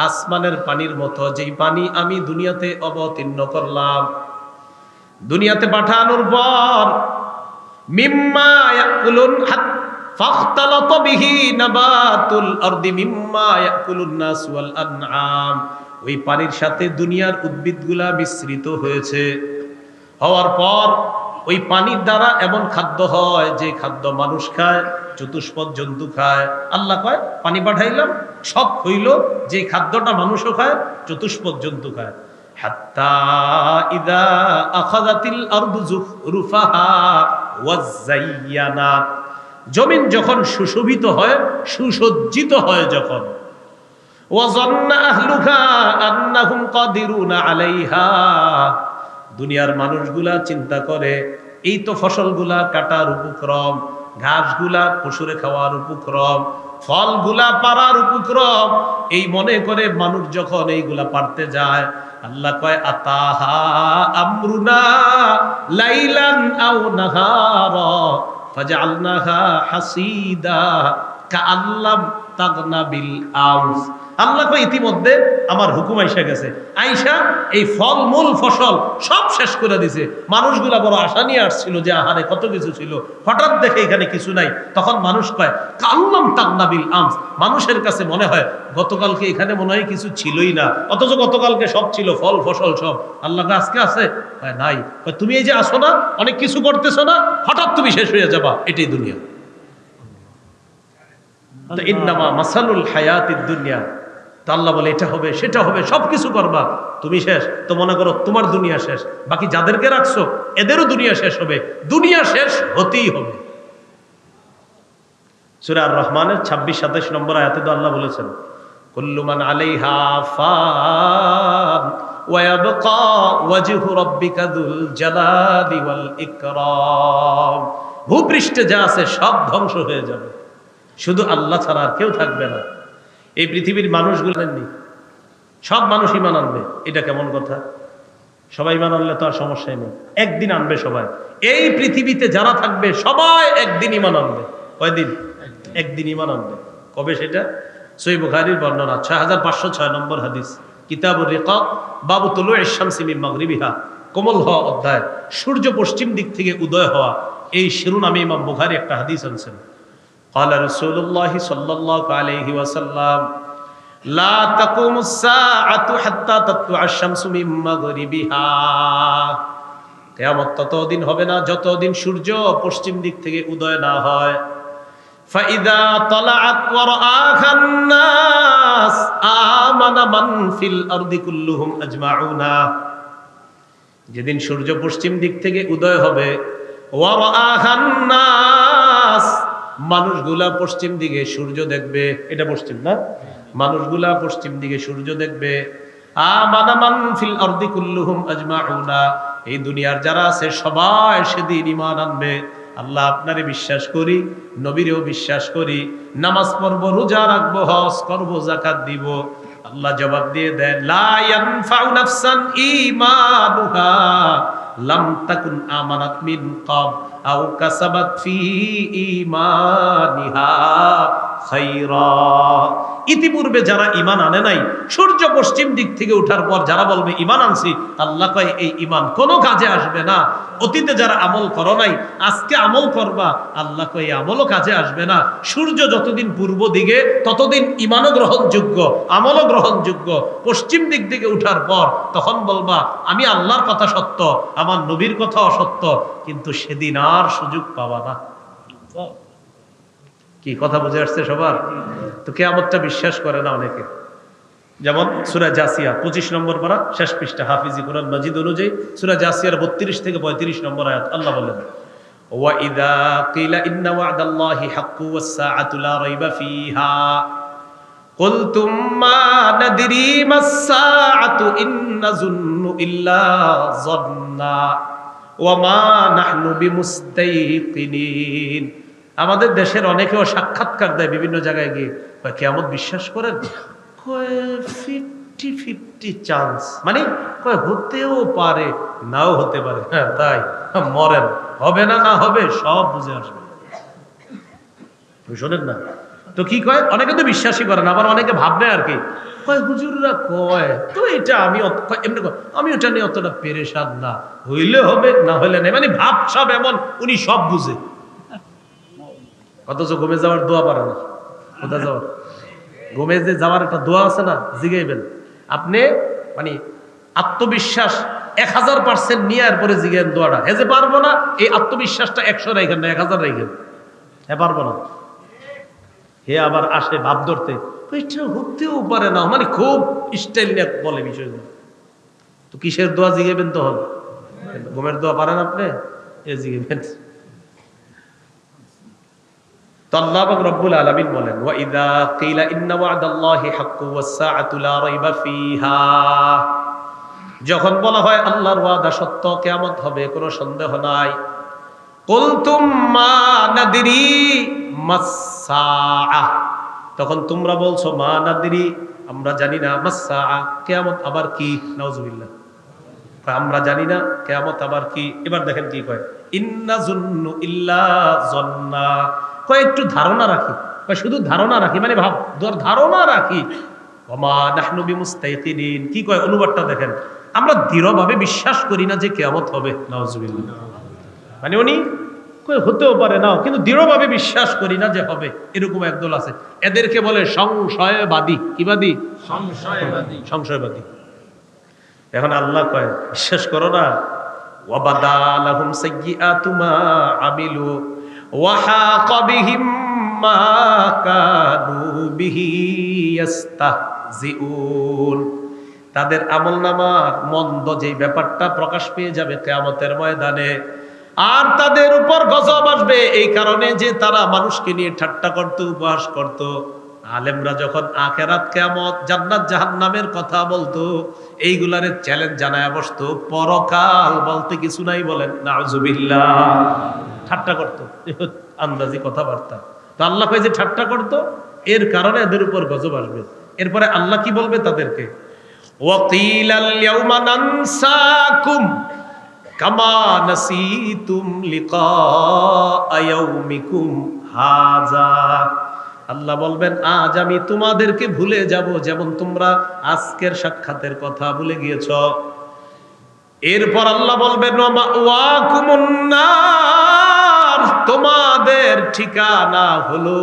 আসমানের পানির মতো, যেই পানি আমি দুনিয়াতে অবতীর্ণ করলাম। দুনিয়াতে পাঠানোর পর মিম্মা ইয়াকুলুন ফাখতালাতা বিহি নাবাতুল আরদি মিম্মা ইয়াকুলুন নাস ওয়াল আনআম, ওই পানির সাথে দুনিয়ার উদ্ভিদগুলা মিশ্রিত হয়েছে। হওয়ার পর ওই পানির দ্বারা এমন খাদ্য হয় যে খাদ্য মানুষ খায়, চতুষ্পদ জন্তু খায়। আল্লাহ কয় পানি পাঠাইলাম, সব হইল যে খাদ্যটা মানুষও খায়, চতুষ্পদ জন্তু খায়। হাত্তা ইদা আখাযাতিল আরদু যুখরুফাহা ওয়াযায়্যানাত, জমিন যখন সুশোভিত হয়, সুসজ্জিত হয়, যখন ওয়াযান্না আহলুহা আন্নাহুম কাদিরুনা আলাইহা, দুনিয়ার মানুষগুলা চিন্তা করে এই তো ফসলগুলা কাটার উপক্রম, ঘাসগুলা পশুরে খাওয়ার উপক্রম, ফলগুলা পারার উপক্রম, এই মনে করে মানুষ যখন এইগুলা পারতে যায়, আল্লাহ কয় আতাহা আমরুনা লাইলান আও নাহারা ফাজআলনাহা হাসিদা কাআল্লাম তাগনা বিল আমস। আল্লাহ কয় ইতিমধ্যে আমার হুকুম আইসা গেছে, আইসা এই ফল মূল ফসল সব শেষ করে দিছে। মানুষগুলা বড় আশা নিয়ে আসছিল যে আহারে কত কিছু ছিল, হঠাৎ দেখে এখানে কিছু নাই। তখন মানুষ কয় কাল্লাম তাগনা বিল আমস, মানুষের কাছে মনে হয় গতকালকে এখানে মনে হয় কিছু ছিলই না, অথচ গতকালকে সব ছিল, ফল ফসল সব। আল্লাহ আজকে আছে নাই। তুমি এই যে আসো না, অনেক কিছু করতেছো না, হঠাৎ তুমি শেষ হয়ে যাবা, এটাই দুনিয়া। তো ইন্নামা মাসালুল হায়াতিদ দুনিয়া, তো আল্লাহ বলে এটা হবে সেটা হবে, সবকিছু করবা, তুমি শেষ তো মনে করো তোমার দুনিয়া শেষ, বাকি যাদেরকে রাখছো এদেরও দুনিয়া শেষ হবে, দুনিয়া শেষ হতেই হবে। সূরা আর রহমানের 26-27 নম্বর আয়াতে তো আল্লাহ বলেছেন কুল্লু মান আলাইহা ফান ওয়া ইয়াবকা ওয়াজহু রাব্বিকা যুল জালালি ওয়াল ইকরাম, ভূপৃষ্ঠে যা আছে সব ধ্বংস হয়ে যাবে, শুধু আল্লাহ ছাড়া আর কেউ থাকবে না। এই পৃথিবীর মানুষগুলো সব মানুষ ঈমান আনবে, এটা কেমন কথা? সবাই ঈমান আনলে তো আর সমস্যাই নেই, একদিন আনবে সবাই। এই পৃথিবীতে যারা থাকবে সবাই একদিন ঈমান আনবে। কয়দিন? একদিন ঈমান আনবে। কবে সেটা? সহিহ বুখারীর বর্ণনা 6506 নম্বর হাদিস, কিতাবুর রিকাক, বাবু তুলুইশ শামসি মিন মাগরিবিহা, কোমল হওয়া অধ্যায়, সূর্য পশ্চিম দিক থেকে উদয় হওয়া, এই শিরোনামে ইমাম বুখারী একটা হাদিস আনছেন। قال رسول الله صلى الله عليه وسلم لا تقوم الساعة حتى تطلع الشمس من مغربها, কিয়ামত ততদিন হবে না যতদিন সূর্য পশ্চিম দিক থেকে উদয় না হয়। فإذا طلعت ورآها الناس آمن من في الأرض كلهم أجمعون, যেদিন সূর্য পশ্চিম দিক থেকে উদয় হবে, ورآها الناس, মানুষগুলা পশ্চিম দিকে সূর্য দেখবে, এটা পশ্চিম না, মানুষগুলা পশ্চিম দিকে সূর্য দেখবে। আমানা মান ফিল আরদি কুল্লুহুম আজমাউনা, এই দুনিয়ার যারা আছে সবাই সেদিন ঈমান আনবে। আল্লাহ আপনারে বিশ্বাস করি, নবীরেও বিশ্বাস করি, নামাজ পড়ব, রোজা রাখবো, হজ করব, যাকাত দিব। আল্লাহ জবাব দিয়ে দেন লা ইয়ানফাউ নাফসান ঈমানুহা লাম তাকুন আমানাত মিন ক্বাব আও কাসাবাত ফি ঈমানিহা খায়রা, ইতিপূর্বে যারা ঈমান আনে নাই, সূর্য পশ্চিম দিক থেকে ওঠার পর যারা বলবে ঈমান আনছি, আল্লাহ কয় এই ঈমান কোনো কাজে আসবে না। অতীতে যারা আমল করো নাই, আজকে আমল করবা, আল্লাহ কয় এই আমলও কাজে আসবে না। সূর্য যতদিন পূর্ব দিকে ততদিন ঈমানও গ্রহণযোগ্য, আমলও গ্রহণযোগ্য। পশ্চিম দিক থেকে উঠার পর তখন বলবা আমি আল্লাহর কথা সত্য, আমার নবীর কথা অসত্য, কিন্তু সেদিন আর সুযোগ পাবা না। কি কথা বুঝে আসছে সবার? তো কিয়ামতটা বিশ্বাস করে না অনেকে। যেমন সূরা জাসিয়া 25 নম্বর পারা, শেষ পৃষ্ঠা, হাফিজি কোরআন মাজিদ অনুযায়ী সূরা জাসিয়ার 32 থেকে 35 নম্বর আয়াত, আল্লাহ বলেন ওয়া ইযা কিলা ইন্না ওয়া'দাল্লাহি হাক্কু ওয়াস-সাআতু লা রাইবা ফিহা কুলতুম মা নাদরি মাস-সাআতু ইন নাযুন্নু ইল্লা যান্না ওয়া মা নাহনু বিমুস্তাইকিনিন। আমাদের দেশের অনেকেও সাক্ষাৎকার দেয় বিভিন্ন জায়গায় গিয়ে, কিয়ামত বিশ্বাস করেন? 50-50 চান্স, মানে হতেও পারে নাও হতে পারে। হ্যাঁ তাই, মরেন, হবে না, না হবে সব বুঝে আসবে। শোনেন না তো কি কয়, অনেকে তো বিশ্বাসই করে না, আবার অনেকে ভাববে আর কি, হুজুররা কয় তো এটা আমি এমনি আমি ওটা নিয়ে অতটা পেরেশান না, হইলে হবে না হইলে নেই, মানে ভাব সব এমন, উনি সব বুঝে। অথচ ঘুমে যাওয়ার দোয়া পারে না। কোথায় যাওয়ার? ঘুমে যে যাওয়ার একটা দোয়া আছে না, জিগাইবেন আপনি, মানে আত্মবিশ্বাস 1000% নিয়ে এরপরে জিজ্ঞেন দোয়াটা হে যে পারবো না, এই আত্মবিশ্বাসটা 100 রাখেন না, 1000 রাখেন, হ্যাঁ পারবো না। হে আবার আসে ভাব ধরতে, এটা হতেও পারে না, মানে খুব স্টাইল নিয়ে বলে বিষয়গুলো। তো কিসের দোয়া জিগেবেন তখন? ঘুমের দোয়া পারেন আপনি? এ জিগেবেন। তো আল্লাহ পাক রব্বুল আলামিন বলেন, ওয়া ইযা কিলা ইন্না ওয়া'দাল্লাহি হাক্কু ওয়াস সাআতু লা রাইবা ফিহা, যখন বলা হয় আল্লাহর ওয়াদা সত্য, কিয়ামত হবে, কোনো সন্দেহ নাই। কুলতুম মা নাদরি মাস সাআ, তখন তোমরা বলছো মা নাদরি, আমরা জানি না, মাস সাআ, কিয়ামত আবার কি? নাউজুবিল্লাহ, আমরা জানি না কিয়ামত আবার কি। এবার দেখেন কি কয়, ইন্না যুন্নু ইল্লা যন্না, কয় একটু ধারণা রাখি, কয় শুধু ধারণা রাখি, মানে ভাব ধারণা রাখি। ওমা নাহনু বিমুস্তাইকিনিন, কি কয় অনুবাদটা দেখেন, আমরা দৃঢ়ভাবে বিশ্বাস করি না যে কিয়ামত হবে। নাউজুবিল্লাহ, মানে উনি কয় হতেও পারে না, কিন্তু দৃঢ়ভাবে বিশ্বাস করি না যে হবে। এরকম একদল আছে, এদেরকে বলে সংশয়বাদী। কি বাদী? সংশয়বাদী। সংশয়বাদী। এখন আল্লাহ কয় বিশ্বাস করো না, ওয়াবাদালাহুম সাইয়্যাতু মা আমিলু ওয়া হাকা বিহিম মা কানু বিহি ইস্তাহজিউন, তাদের আমলনামার মন্দ যেই ব্যাপারটা প্রকাশ পেয়ে যাবে কিয়ামতের ময়দানে, আর তাদের উপর গজব আসবে এই কারণে যে তারা মানুষকে নিয়ে ঠাট্টা করত, উপহাস করত। আলেমরা যখন আখিরাত, কিয়ামত, জান্নাত জাহান্নামের কথা বলতো, এইগুলারে চ্যালেঞ্জ জানায় বসতো, পরকাল বলতে কিছু নাই বলেন, নাউজুবিল্লাহ, ঠাট্টা করতো, আন্দাজি কথাবার্তা। তো আল্লাহ কয় যে ঠাট্টা করতো, এর কারণে এদের উপর গজব আসবে। এরপরে আল্লাহ কি বলবে তাদেরকে, ওয়াকিলাল ইয়াউমা নানসাকুম কামা নাসিতুম লিকা ইয়াউমিকুম হাযা, আল্লাহ বলবেন আজ আমি তোমাদেরকে ভুলে যাব যেমন তোমরা আজকের সাক্ষাতের কথা ভুলে গিয়েছ। এরপর আল্লাহ বলবেন ওয়াকুমুন নার, তোমাদের ঠিকানা হলো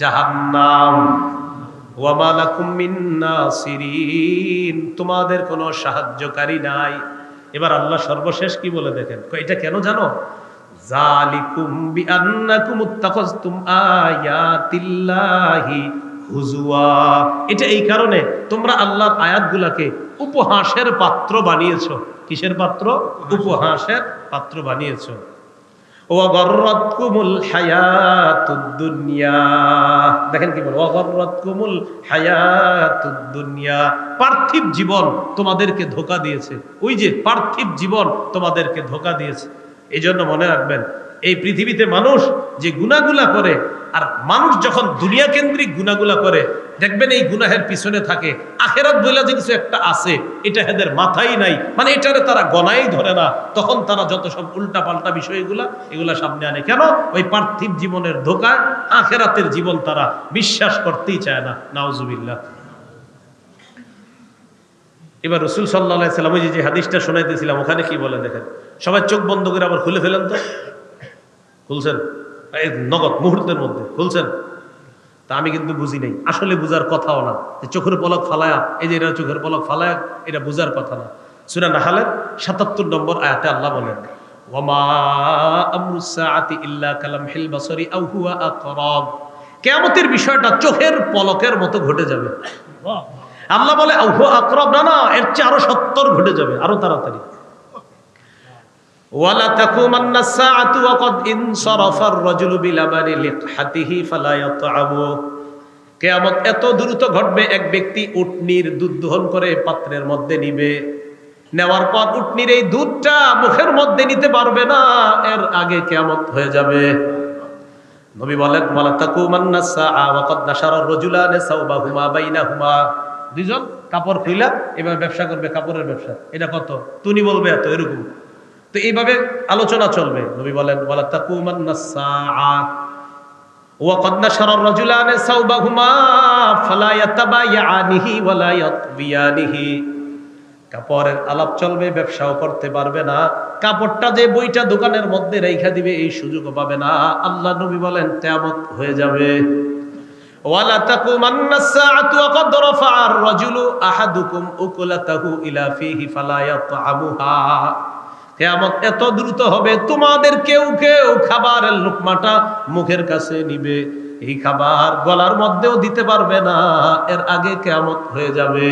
জাহান্নাম। ওয়া মা লাকুম মিন নাসিরিন, তোমাদের কোনো সাহায্যকারী নাই। এবার আল্লাহ সর্বশেষ কি বলে দেখেন, এটা কেন জানো, যালিকুম বিআন্নাকুম ইত্তাখাযতুম আয়াতিল্লাহি হুজুয়া, এটা এই কারণে তোমরা আল্লাহর আয়াতগুলোকে উপহাসের পাত্র বানিয়েছো। কিসের পাত্র? উপহাসের পাত্র বানিয়েছো। ওয়া গররাতকুমুল হায়াতুদ দুনিয়া, দেখেন কি বলে, ওয়া গররাতকুমুল হায়াতুদ দুনিয়া, পার্থিব জীবন তোমাদেরকে ধোঁকা দিয়েছে। ওই যে পার্থিব জীবন তোমাদেরকে ধোঁকা দিয়েছে। এই জন্য মনে রাখবেন, এই পৃথিবীতে মানুষ যে গুনাহগুলা করে, আর মানুষ যখন দুনিয়া কেন্দ্রিক গুনাহগুলা করে, দেখবেন এই গুনাহের পিছনে থাকে আখিরাত বইলা যে কিছু একটা আছে, এটা এদের মাথায় নাই, মানে এটারে তারা গণাই ধরে না। তখন তারা যত সব উল্টা পাল্টা বিষয়গুলা এগুলা সামনে আনে। কেন? ওই পার্থিব জীবনের ধোঁকায় আখিরাতের জীবন তারা বিশ্বাস করতেই চায় না। নাউজুবিল্লাহ। এবার রাসূল সাল্লাল্লাহু আলাইহি সাল্লাম যে হাদিসটা শোনাইতেছিলাম, ওখানে কি বলে দেখেন, সবাই চোখ বন্ধ করে আবার খুলে ফেলেন তো। খুলছেন? এই নগদ মুহূর্তের মধ্যে খুলছেন? তা আমি কিন্তু বুঝি নাই, আসলে বুঝার কথাও না যে চোখের পলক ফালায়া, এই যে এটা চোখের পলক ফালায়া, এটা বুঝার কথা না। সূরা নাহলের ৭৭ নম্বর আয়াতে আল্লাহ বলেন, ওয়ামা আমরুস সাআতি ইল্লা কালামহিল বাসারি আও হুয়া আকরাব, কিয়ামতের বিষয়টা চোখের পলকের মতো ঘটে যাবে। আল্লাহ বলে আও হুয়া আকরাব, না না, এর চেয়ে আরো ৭০ ঘটে যাবে, আরো তাড়াতাড়ি। ওয়ালা তাকুমান্না সাআতু ওয়া ক্বাদ ইনসারাফার রাজুলু বিলাবানি লিকহাতিহি ফালা ইয়াতআমু, কিয়ামত এত দ্রুত ঘটবে, এক ব্যক্তি উটনির দুধ দহন করে পাত্রের মধ্যে নিবে, নেওয়ার পর উটনির এই দুধটা মুখের মধ্যে নিতে পারবে না, এর আগে কিয়ামত হয়ে যাবে। নবী বলেন ওয়ালা তাকুমান্না সাআ ওয়া ক্বাদ নাশারা রাজুলানি সাওবাহুমা বাইনাহুমা, দুইজন কাপড় খুইলা এভাবে ব্যবসা করবে, কাপড়ের ব্যবসা, এটা কত, তুমি বলবে এত, এরকম। তো এইভাবে আলোচনা চলবে। নবী বলেন ওয়ালা তাকুমান্নাস সাআ ওয়া ক্বাদ নাশারা রাজুলানি সাওবাহুমা ফালা ইয়াতাবায়ানিহি ওয়ালা ইয়াতবিয়ানিহি, কাপড়ের আলাপ চলবে, ব্যবসাও করতে পারবে না, কাপড়টা যে বইটা দোকানের মধ্যে রেখা দিবে এই সুযোগও পাবে না। আল্লাহ নবী বলেন কিয়ামত হয়ে যাবে। ওয়ালা তাকুমান্নাস সাআতু ওয়া ক্বাদ রাফা'আর রাজুলু আহাদুকুম উকুলাতাহু ইলা ফীহি ফালা ইয়াতআমুহা। কিয়ামত এত দ্রুত হবে, তোমাদের কেউ কেউ খাবারের লোকমাটা মুখের কাছে নিবে, এই খাবার গলার মধ্যেও দিতে পারবে না, এর আগে কিয়ামত হয়ে যাবে,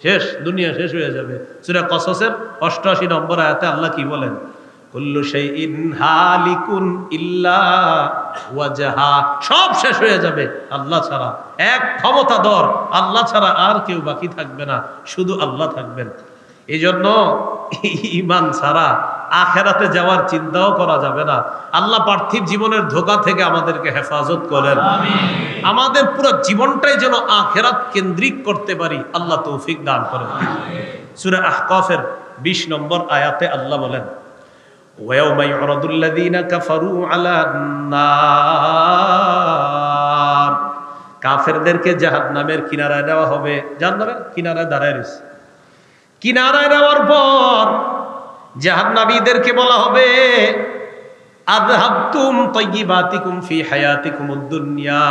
শেষ, দুনিয়া শেষ হয়ে যাবে। সূরা কসসের 88 নম্বর আয়াতে আল্লাহ কি বলেন? কুল্লু শাইইন হালিকুন ইল্লা ওয়াজহা, সব শেষ হয়ে যাবে আল্লাহ ছাড়া। এক ক্ষমতাধর আল্লাহ ছাড়া আর কেউ বাকি থাকবে না, শুধু আল্লাহ থাকবেন। এই জন্য ঈমান ছাড়া আখিরাতে যাওয়ার চিন্তাও করা যাবে না। আল্লাহ পার্থিব জীবনের ধোঁকা থেকে আমাদেরকে হেফাজত করেন, আমিন। আমাদের পুরো জীবনটাই যেন আখিরাত কেন্দ্রিক করতে পারি, আল্লাহ তৌফিক দান করেন। সূরা আহকাফের 20 নম্বর আয়াতে আল্লাহ বলেন, ওয়ায়াউমা ইউরাদুল্লাযীনা কাফারু আলান নার, কাফেরদেরকে জাহান্নামের কিনারায় নেওয়া হবে। জাহান্নামের কিনারায় দাঁড়ায় রয়েছে, কিনারায় নেওয়ার পর জাহান্নামীদেরকে বলা হবে, আযহাবতুম তাইয়্যিবাতিকুম ফি হায়াতিকুমুদ দুনিয়া,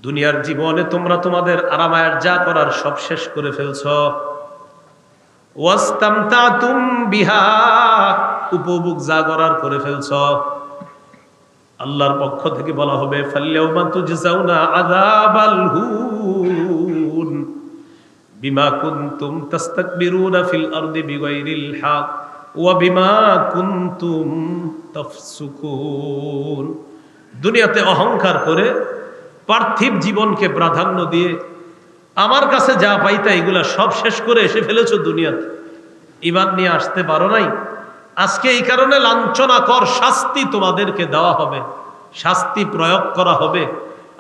দুনিয়ার জীবনে তোমরা তোমাদের আরামায়ের যা করার সব শেষ করে ফেলছো। ওয়াস্তামতাতুম বিহা, উপভোগ যা করার করে ফেলছো। আল্লাহর পক্ষ থেকে বলা হবে, ফাল্যাউমা তুজজাউনা আযাবাল হুন বিমা কুনতুম তাস্তাকবিরুনা ফিল আরদি বিগাইরিল হক ওয়া বিমা কুনতুম তাফসুকুন। দুনিয়াতে অহংকার করে পার্থিব জীবনকে প্রাধান্য দিয়ে আমার কাছে যা পাইতা এগুলা সব শেষ করে এসে ফেলেছো দুনিয়াতে, ঈমান নিয়ে আসতে পারো নাই। আজকে এই কারণে লাঞ্ছনাকর শাস্তি তোমাদেরকে দেওয়া হবে, শাস্তি প্রয়োগ করা হবে।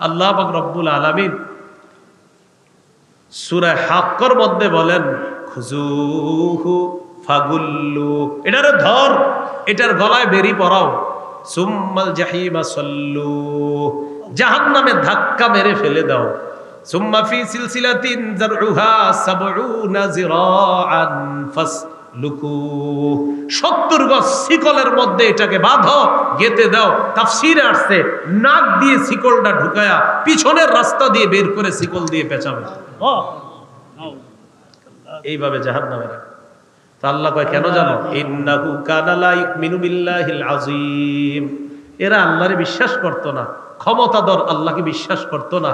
আল্লাহ পাক রব্বুল আলামিন সূরা হাক্কর মধ্যে বলেন, খুজুহু ফাগুল্লু, এটারে ধর, এটার গলায় বেরি পরাও, সুম্মাল জাহিমা সাল্লু, জাহান্নামে ধাক্কা মেরে ফেলে দাও, সুম্মা ফি সিলসিলাতিন যারউহা ৭০ যিরাআন ফাসলুকু, ৭০ গজ শিকলের মধ্যে এটাকে বাঁধো, গেঁথে দাও। তাফসীরে আসছে নাক দিয়ে শিকলটা ঢুকায়া পিছনের রাস্তা দিয়ে বের করে শিকল দিয়ে পেঁচাবে, এইভাবে জাহান্নামে রাখবে। তা আল্লাহ কয় কেন জানো? ইন্নাহু কানা লা ইউমিনু বিল্লাহিল আযীম, এরা আল্লাহরে বিশ্বাস করতো না, ক্ষমতাধর আল্লাহকে বিশ্বাস করতো না,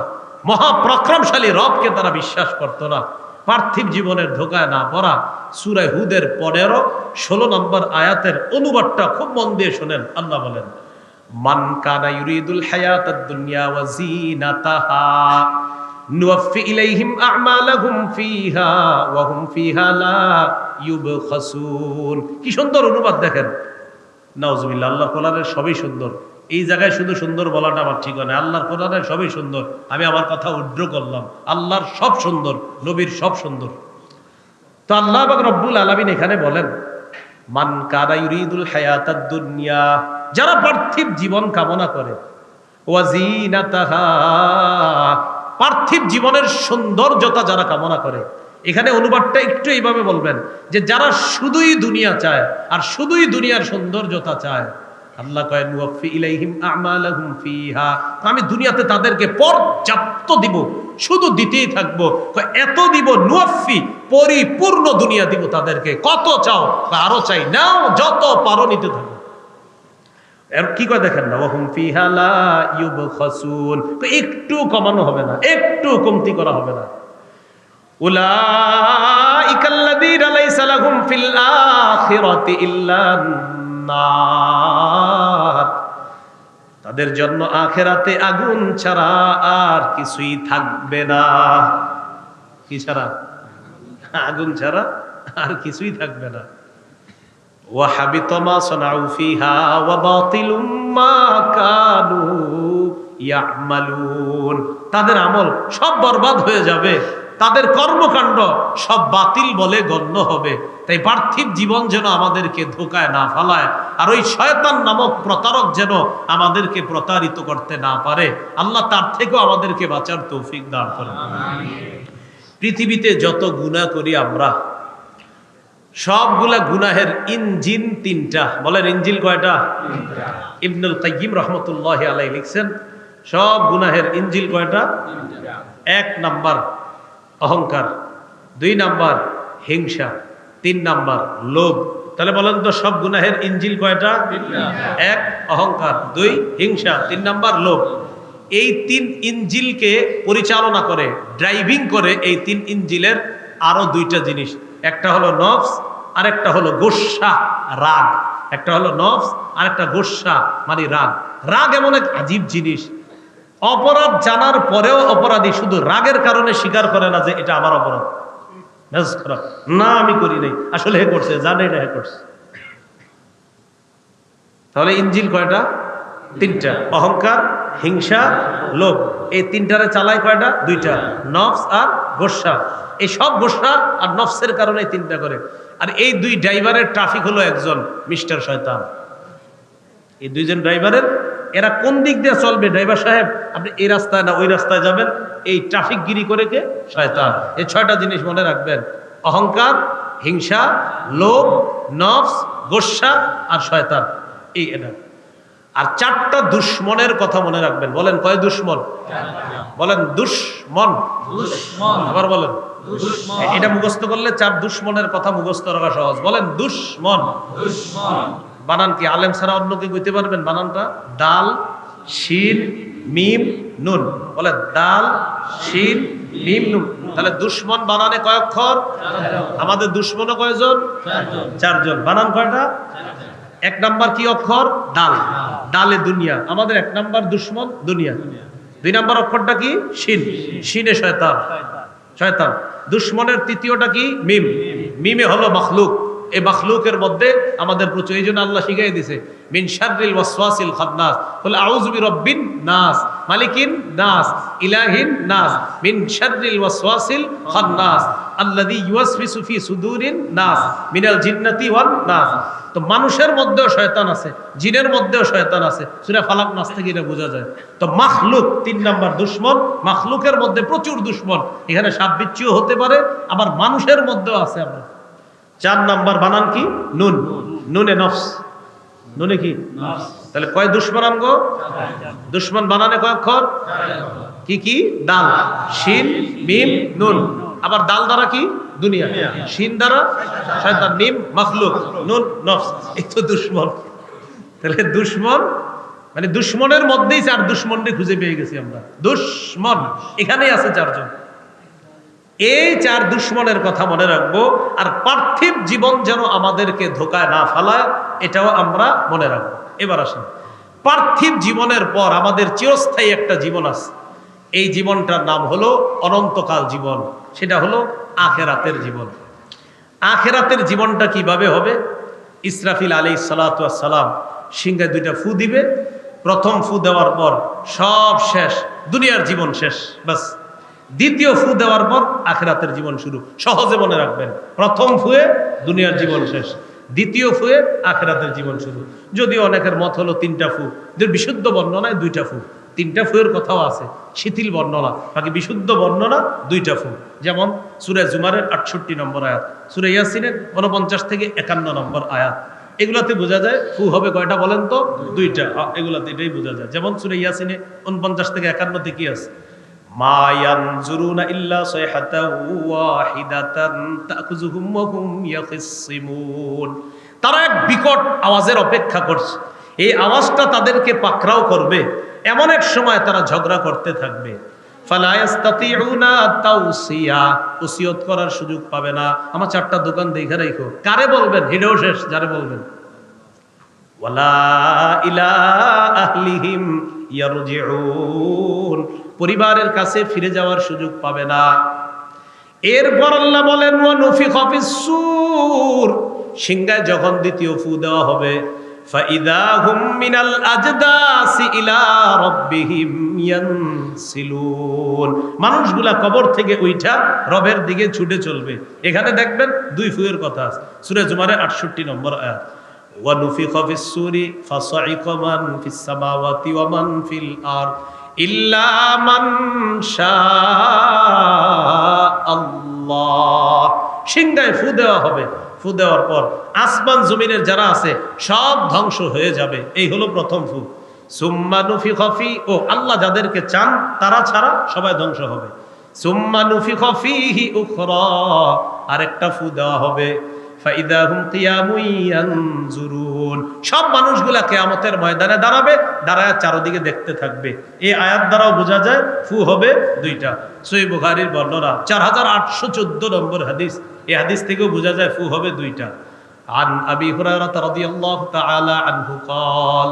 মহাপরাক্রমশালী রবকে তারা বিশ্বাস করতো না। পার্থিব জীবনের ধোকায় না পড়া। সূরা হুদের 15-16 নম্বর আয়াতের অনুবাদটা খুব মন দিয়ে শোনেন। আল্লাহ বলেন, মান কানা ইউরিদুল হায়াতাদ দুনিয়া ওয়া যিনাতাহা নুওয়াফি ইলাইহিম আ'মালাহুম ফিহা ওয়া হুম ফিহা লা ইউবখাসুন। কি সুন্দর অনুবাদ দেখেন, নাউজুবিল্লাহ। আল্লাহর কোরআনের সবই সুন্দর, এই জায়গায় শুধু সুন্দর বলাটা আমার ঠিক নয়। আল্লাহর কোরআনের সবই সুন্দর, আমি আমার কথা উদ্ধৃত করলাম। আল্লাহর সব সুন্দর, নবীর সব সুন্দর। তো আল্লাহ পাক রব্বুল আলামিন এখানে বলেন, মান কানা ইউরিদুল হায়াতাদ দুনিয়া, যারা পার্থিব জীবন কামনা করে, ওয়া যিনাতাহা, পার্থিব জীবনের সৌন্দর্যতা যারা কামনা করে। এখানে অনুবাদটা একটু এইভাবে বলবেন যে যারা শুধুই দুনিয়া চায় আর শুধুই দুনিয়ার সৌন্দর্যতা চায়, আল্লাহ কয় নুওয়াফি ইলাইহিম আ'মালাহুম ফিহা, আমি দুনিয়াতে তাদেরকে পর্যাপ্ত দিব, শুধু দিতেই থাকবো। এত দিব, নুওয়াফি, পরিপূর্ণ দুনিয়া দিব তাদেরকে। কত চাও? আরো চাই, নাও, যত পারো নিতে থাকো। এর কি কয় দেখেন না, ওয়া হুম ফিহা লা ইউবখাসুন, একটু কমানো হবে না, একটু কমতি করা হবে না। উলাইকাল্লাযীনা লাইসা লাহুম ফিল আখিরাতি ইল্লান নার, তাদের জন্য আখিরাতে আগুন ছাড়া আর কিছুই থাকবে না। কি ছাড়া? আগুন ছাড়া আর কিছুই থাকবে না। ওয়া হাবিতা মা সানাউ ফিহা ওয়া বাতিলুম মা কানু ইয়ামালুন, তাদের আমল সব বরবাদ হয়ে যাবে, তাদের কর্মকাণ্ড সব বাতিল বলে গণ্য হবে। তাই পার্থিব জীবন যেন আমাদেরকে ধোকায় না ফেলায়, আর ওই শয়তান নামক প্রতারক যেন আমাদেরকে প্রতারিত করতে না পারে। আল্লাহ তার থেকেও আমাদেরকে বাঁচার তৌফিক দান করেন। পৃথিবীতে যত গুনাহ করি আমরা, সবগুলা গুনাহের ইঞ্জিন তিনটা। বলেন ইঞ্জিল কয়টা? ইবনুল কাইয়িম রহমতুল্লাহি আলাইহি লিখছেন সব গুনাহের ইঞ্জিল কয়টা? 1 নাম্বার অহংকার, 2 নাম্বার হিংসা, 3 নাম্বার লোভ। তাহলে বলেন তো সব গুনাহের ইঞ্জিল কয়টা? 1 অহংকার, 2 হিংসা, 3 নাম্বার লোভ। এই 3 ইঞ্জিলকে পরিচালনা করে, ড্রাইভিং করে এই 3 ইঞ্জিলের আরো 2টা জিনিস। একটা হলো নফস আর একটা হলো গোস্বা রাগ। একটা হলো নফস আর একটা গোস্বা মানে রাগ। রাগ এমন এক আজীব জিনিস, অপরাধ জানার পরেও অপরাধী শুধু রাগের কারণে স্বীকার করে না যে এটা আমার অপরাধ, না আমি করি নাই, আসলে হে করছে, জানে না হে করছে। তাহলে ইঞ্জিল কয়টা? 3টা, অহংকার, হিংসা, লোভ। এই 3টারে চালায় কয়টা? 2টা, নফস আর গোস্বা। এই সব গোস্বা আর নফসের কারণে 3টা করে। আর এই 2 ড্রাইভারের ট্রাফিক হলো একজন মিস্টার শয়তান। এই 2জন ড্রাইভারের, এরা কোন দিক দিয়ে চলবে? ড্রাইভার সাহেব আপনি এই রাস্তায় না ওই রাস্তায় যাবেন, এই ট্রাফিক গিরি করে কে? শয়তান। এই 6টা জিনিস মনে রাখবেন, অহংকার, হিংসা, লোভ, নফস, গোস্বা আর শয়তান। এই এটা। আর 4টা দুশ্মনের কথা মনে রাখবেন। বলেন কয় দুশ্মন? বলেন দুশ্মন। আবার বলেন। এটা মুখস্থ করলে 4 দুশ্মনের কথা মুখস্থ রাখা সহজ। বলেন দুশ্মন। বানান কি আলেম ছাড়া অন্য কি কইতে পারবেন বানানটা? দাল শিন মিম নুন। বলেন দাল শিন মিম নুন। তাহলে দুশ্মন বানানে কয় অক্ষর? আমাদের দুশ্মনও কয়জন? 4 জন। বানান কয়টা? 1 নাম্বার কি অক্ষর? দাল। দালে দুনিয়া, আমাদের 1 নাম্বার দুশ্মন দুনিয়া। 2 নাম্বার অক্ষরটা কি? শিন। শিনে শয়তান। শয়তান। দুশ্মনের 3য়টা কি? মিম। মিমে হলো মাখলুক। এই মাখলুকের মধ্যে আমাদের প্রচুর, এই জন্য আল্লাহ শিখাই দিছে মিন শাররিল ওয়াসওয়াসিল খান্নাস, বলে আউযু বিরাব্বিন নাস, মালিকিন নাস, ইলাহিন নাস, মিন শাররিল ওয়াসওয়াসিল খান্নাস আল্লাযী ইউওয়াসওয়িসু ফি সুদুরিন নাস মিনাল জিন্নাতি ওয়ান নাস। তো মানুষের মধ্যেও শয়তান আছে, জিনের মধ্যেও শয়তান আছে। সূরা ফালাক নাস থেকে এটা বোঝা যায়। তো মাখলুক 3 নাম্বার দুশমন। মাখলুকের মধ্যে প্রচুর দুশমন, এখানে সাপ বিচ্ছুও হতে পারে, আবার মানুষের মধ্যেও আছে। আমরা 4 নাম্বার বানান কি? নুন। নুনে নফস। নুনে কি? নফস। তাহলে কয় দুশমন আমগো? দুশমন বানানে কয় অক্ষর? কি কি? দাল শিন মিম নুন। আবার দাল দ্বারা কি? দুনিয়া। শিন দ্বারা শয়তান, মিম মাখলুক, নুন নফস। এই তো দুশমন। তাহলে দুশমন মানে দুশমনের মধ্যেই 4 দুশমনকে খুঁজে পেয়ে গেছি আমরা। দুশমন এখানেই আছে 4 জন। এই 4 দুশ্মনের কথা মনে রাখবো। আর পার্থিব জীবন যেন আমাদেরকে ধোকায় না ফেলায়, এটাও আমরা মনে রাখবো। এবার আসেন, পার্থিব জীবনের পর আমাদের চিরস্থায়ী একটা জীবন আছে। এই জীবনটার নাম হলো অনন্তকাল জীবন। সেটা হলো আখেরাতের জীবন। আখেরাতের জীবনটা কিভাবে হবে? ইসরাফিল আলাইহিস সালাতু ওয়াস সালাম সিংহায় 2টা ফু দিবে। প্রথম ফু দেওয়ার পর সব শেষ, দুনিয়ার জীবন শেষ, বাস। দ্বিতীয় ফু দেওয়ার পর আখিরাতের জীবন শুরু। সহজে মনে রাখবেন, প্রথম ফুয়ে দুনিয়ার জীবন শেষ, দ্বিতীয় ফুয়ে আখিরাতের জীবন শুরু। যদিও অনেকের মত হলো 3টা ফু, বিশুদ্ধ বর্ণনায় 2টা ফু। 3টা ফুয়ের কথাও আছে, শিথিল বর্ণনা, বাকি বিশুদ্ধ বর্ণনা 2টা ফু। যেমন সূরা জুমারের 68 নম্বর আয়াত, সূরা ইয়াসিনের 49 থেকে 51 নম্বর আয়াত। এগুলাতে বোঝা যায় ফু হবে কয়টা বলেন তো? 2টা। এগুলাতে এটাই বোঝা যায়। যেমন সূরা ইয়াসিনে 49 থেকে 51 কি আছে? মা ইয়ানজুরুনা ইল্লা সাইহাতান ওয়াহিদাতান তাকুযুহুম ওয়া হুম ইয়াখিসিমুন। তারা এক বিকট আওয়াজের অপেক্ষা করছে, এই আওয়াজটা তাদেরকে পাকড়াও করবে। এমন এক সময় তারা ঝগড়া করতে থাকবে। ফালা ইস্তাতিউনা তাওসিয়া, ওসিয়ত করার সুযোগ পাবে না। আমার 4টা দোকান দেখে রাখো। কারে বলবেন? হেডেও শেষ, যারে বলবেন। ওয়ালা ইলা আহলিহিম ইয়ারজিউন, পরিবারের কাছে ফিরে যাওয়ার সুযোগ পাবে না। এরপর আল্লাহ বলেন ওয়া নুফিখা ফিস-সূর, সিংহায় যখন দ্বিতীয় ফু দেওয়া হবে, ফাইদা হুম মিনাল আজদাসি ইলা রাব্বিহিম ইয়ানসিলুন, মানুষগুলা কবর থেকে উঠা রবের দিকে ছুটে চলবে। এখানে দেখবেন 2 ফুয়ের কথা আছে, সূরা জুমারে 68 নম্বর আয়াত। ওয়া নুফিখা ফিস-সূরি ফাসাইকা মান ফিস সামাওয়াতি ওয়া মান ফিল আরদ ইল্লা মান শাআল্লাহ, সিংহায় ফু দেওয়া হবে। ফু দেওয়ার পর আসমান জমিনের যারা আছে সব ধ্বংস হয়ে যাবে। এই হলো প্রথম ফু। সুম্মা নুফিখা ফি, ও আল্লাহ যাদেরকে চান তারা ছাড়া সবাই ধ্বংস হবে। সুম্মা নুফিখা ফিহি উখরা, আরেকটা ফু দেওয়া হবে। ফাইদা হুম কিয়ামুন ইয়ানজুরুন, সব মানুষগুলা কিয়ামতের ময়দানে দাঁড়াবে, দাঁড়ায় চারদিকে দেখতে থাকবে। এই আয়াত দ্বারাও বোঝা যায় ফু হবে দুইটা। সহিহ বুখারীর বর্ণনা 4814 নম্বর হাদিস। এই হাদিস থেকেও বোঝা যায় ফু হবে দুইটা। আন আবি হুরায়রা রাদিয়াল্লাহু তাআলা আনহু قال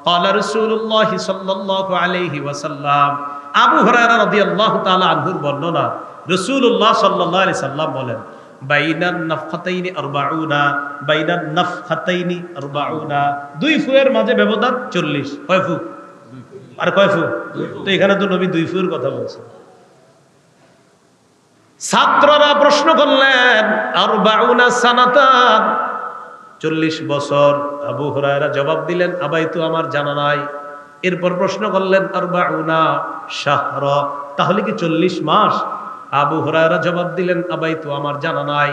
قال رسول الله صلى الله عليه وسلم, আবু হুরায়রা রাদিয়াল্লাহু তাআলা আনহুর বর্ণনা, রাসূলুল্লাহ সাল্লাল্লাহু আলাইহি সাল্লাম বলেন, বাইনান নাফখাতাইনি 40, বাইনান নাফখাতাইনি 40, দুই ফুয়ের মাঝে ব্যবধান 40। কয় ফু? আর কয় ফু? তো এখানে তো নবী দুই ফুয়ের কথা বলছেন। ছাত্ররা প্রশ্ন করলেন 40 সানাতান, 40 বছর। আবু হুরায়রা জবাব দিলেন, আবাইতু, আমার জানা নাই। এরপর প্রশ্ন করলেন 40 শাহরা, তাহলে কি 40 মাস? আবু হুরায়রা জবাব দিলেন, আবাইতু, আমার জানা নাই।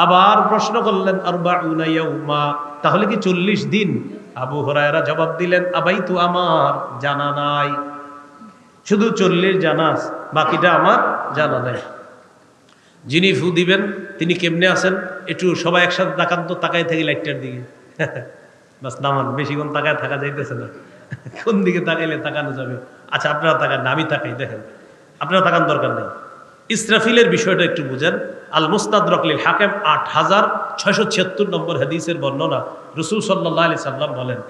আবার প্রশ্ন করলেন 40 ইয়াউমা, তাহলে কি 40 দিন? আবু হুরায়রা জবাব দিলেন, আবাইতু, আমার জানা নাই। শুধু 40 জানা, বাকিটা আমার জানা নাই। যিনি ফু দিবেন তিনি কেমনে আছেন একটু সবাই একসাথে তাকান তো, তাকায় থাকি লাইটটার দিকে। বাস নামান, বেশিক্ষণ তাকায় থাকা যাইতেছে না। কোন দিকে তাকাইলে তাকানো যাবে? আচ্ছা আপনারা তাকান না, আমি তাকাই, দেখেন। আপনারা তাকান, দরকার নেই। ইসরাফিলের বিষয়টা একটু বুঝেন। আল মুস্তাদরাক লিল হাকিম 8676 নম্বর হাদিসের বর্ণনা। রাসূল সাল্লাল্লাহু আলাইহি সাল্লাম বলেন,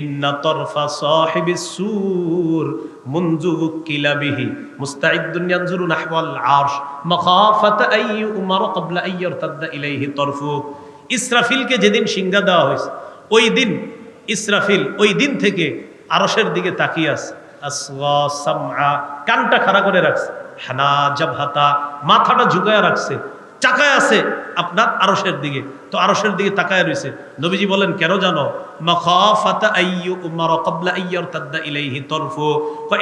ইন্না তরফা সাহিবিস সূর মুনযু উকিলা বিহি মুস্তাইদ্দুন ইয়ানজুরু নাহওয়াল আরশ মাখাফাতা আইয়ু উমার ক্বাবলা আইয়ারতাদ্দা ইলাইহি তরফু। ইসরাফিলকে যেদিন সিংহা দেওয়া হয়েছে ওই দিন ইসরাফিল ওই দিন থেকে আরশের দিকে তাকিয়ে আছে। আসগা সামআ, কানটা খাড়া করে রাখছে। হানা জাবহাতা, মাথাটা ঝুঁকায় রাখছে, চাকায় আছে আপনার আরশের দিকে। তো আরশের দিকে তাকায় রয়েছে। নবীজি বলেন, কেন জানো? মাখাফাতা আইয়ু উমার ক্বাবলা আইয়ারতাদ্দা ইলাইহি তরফু,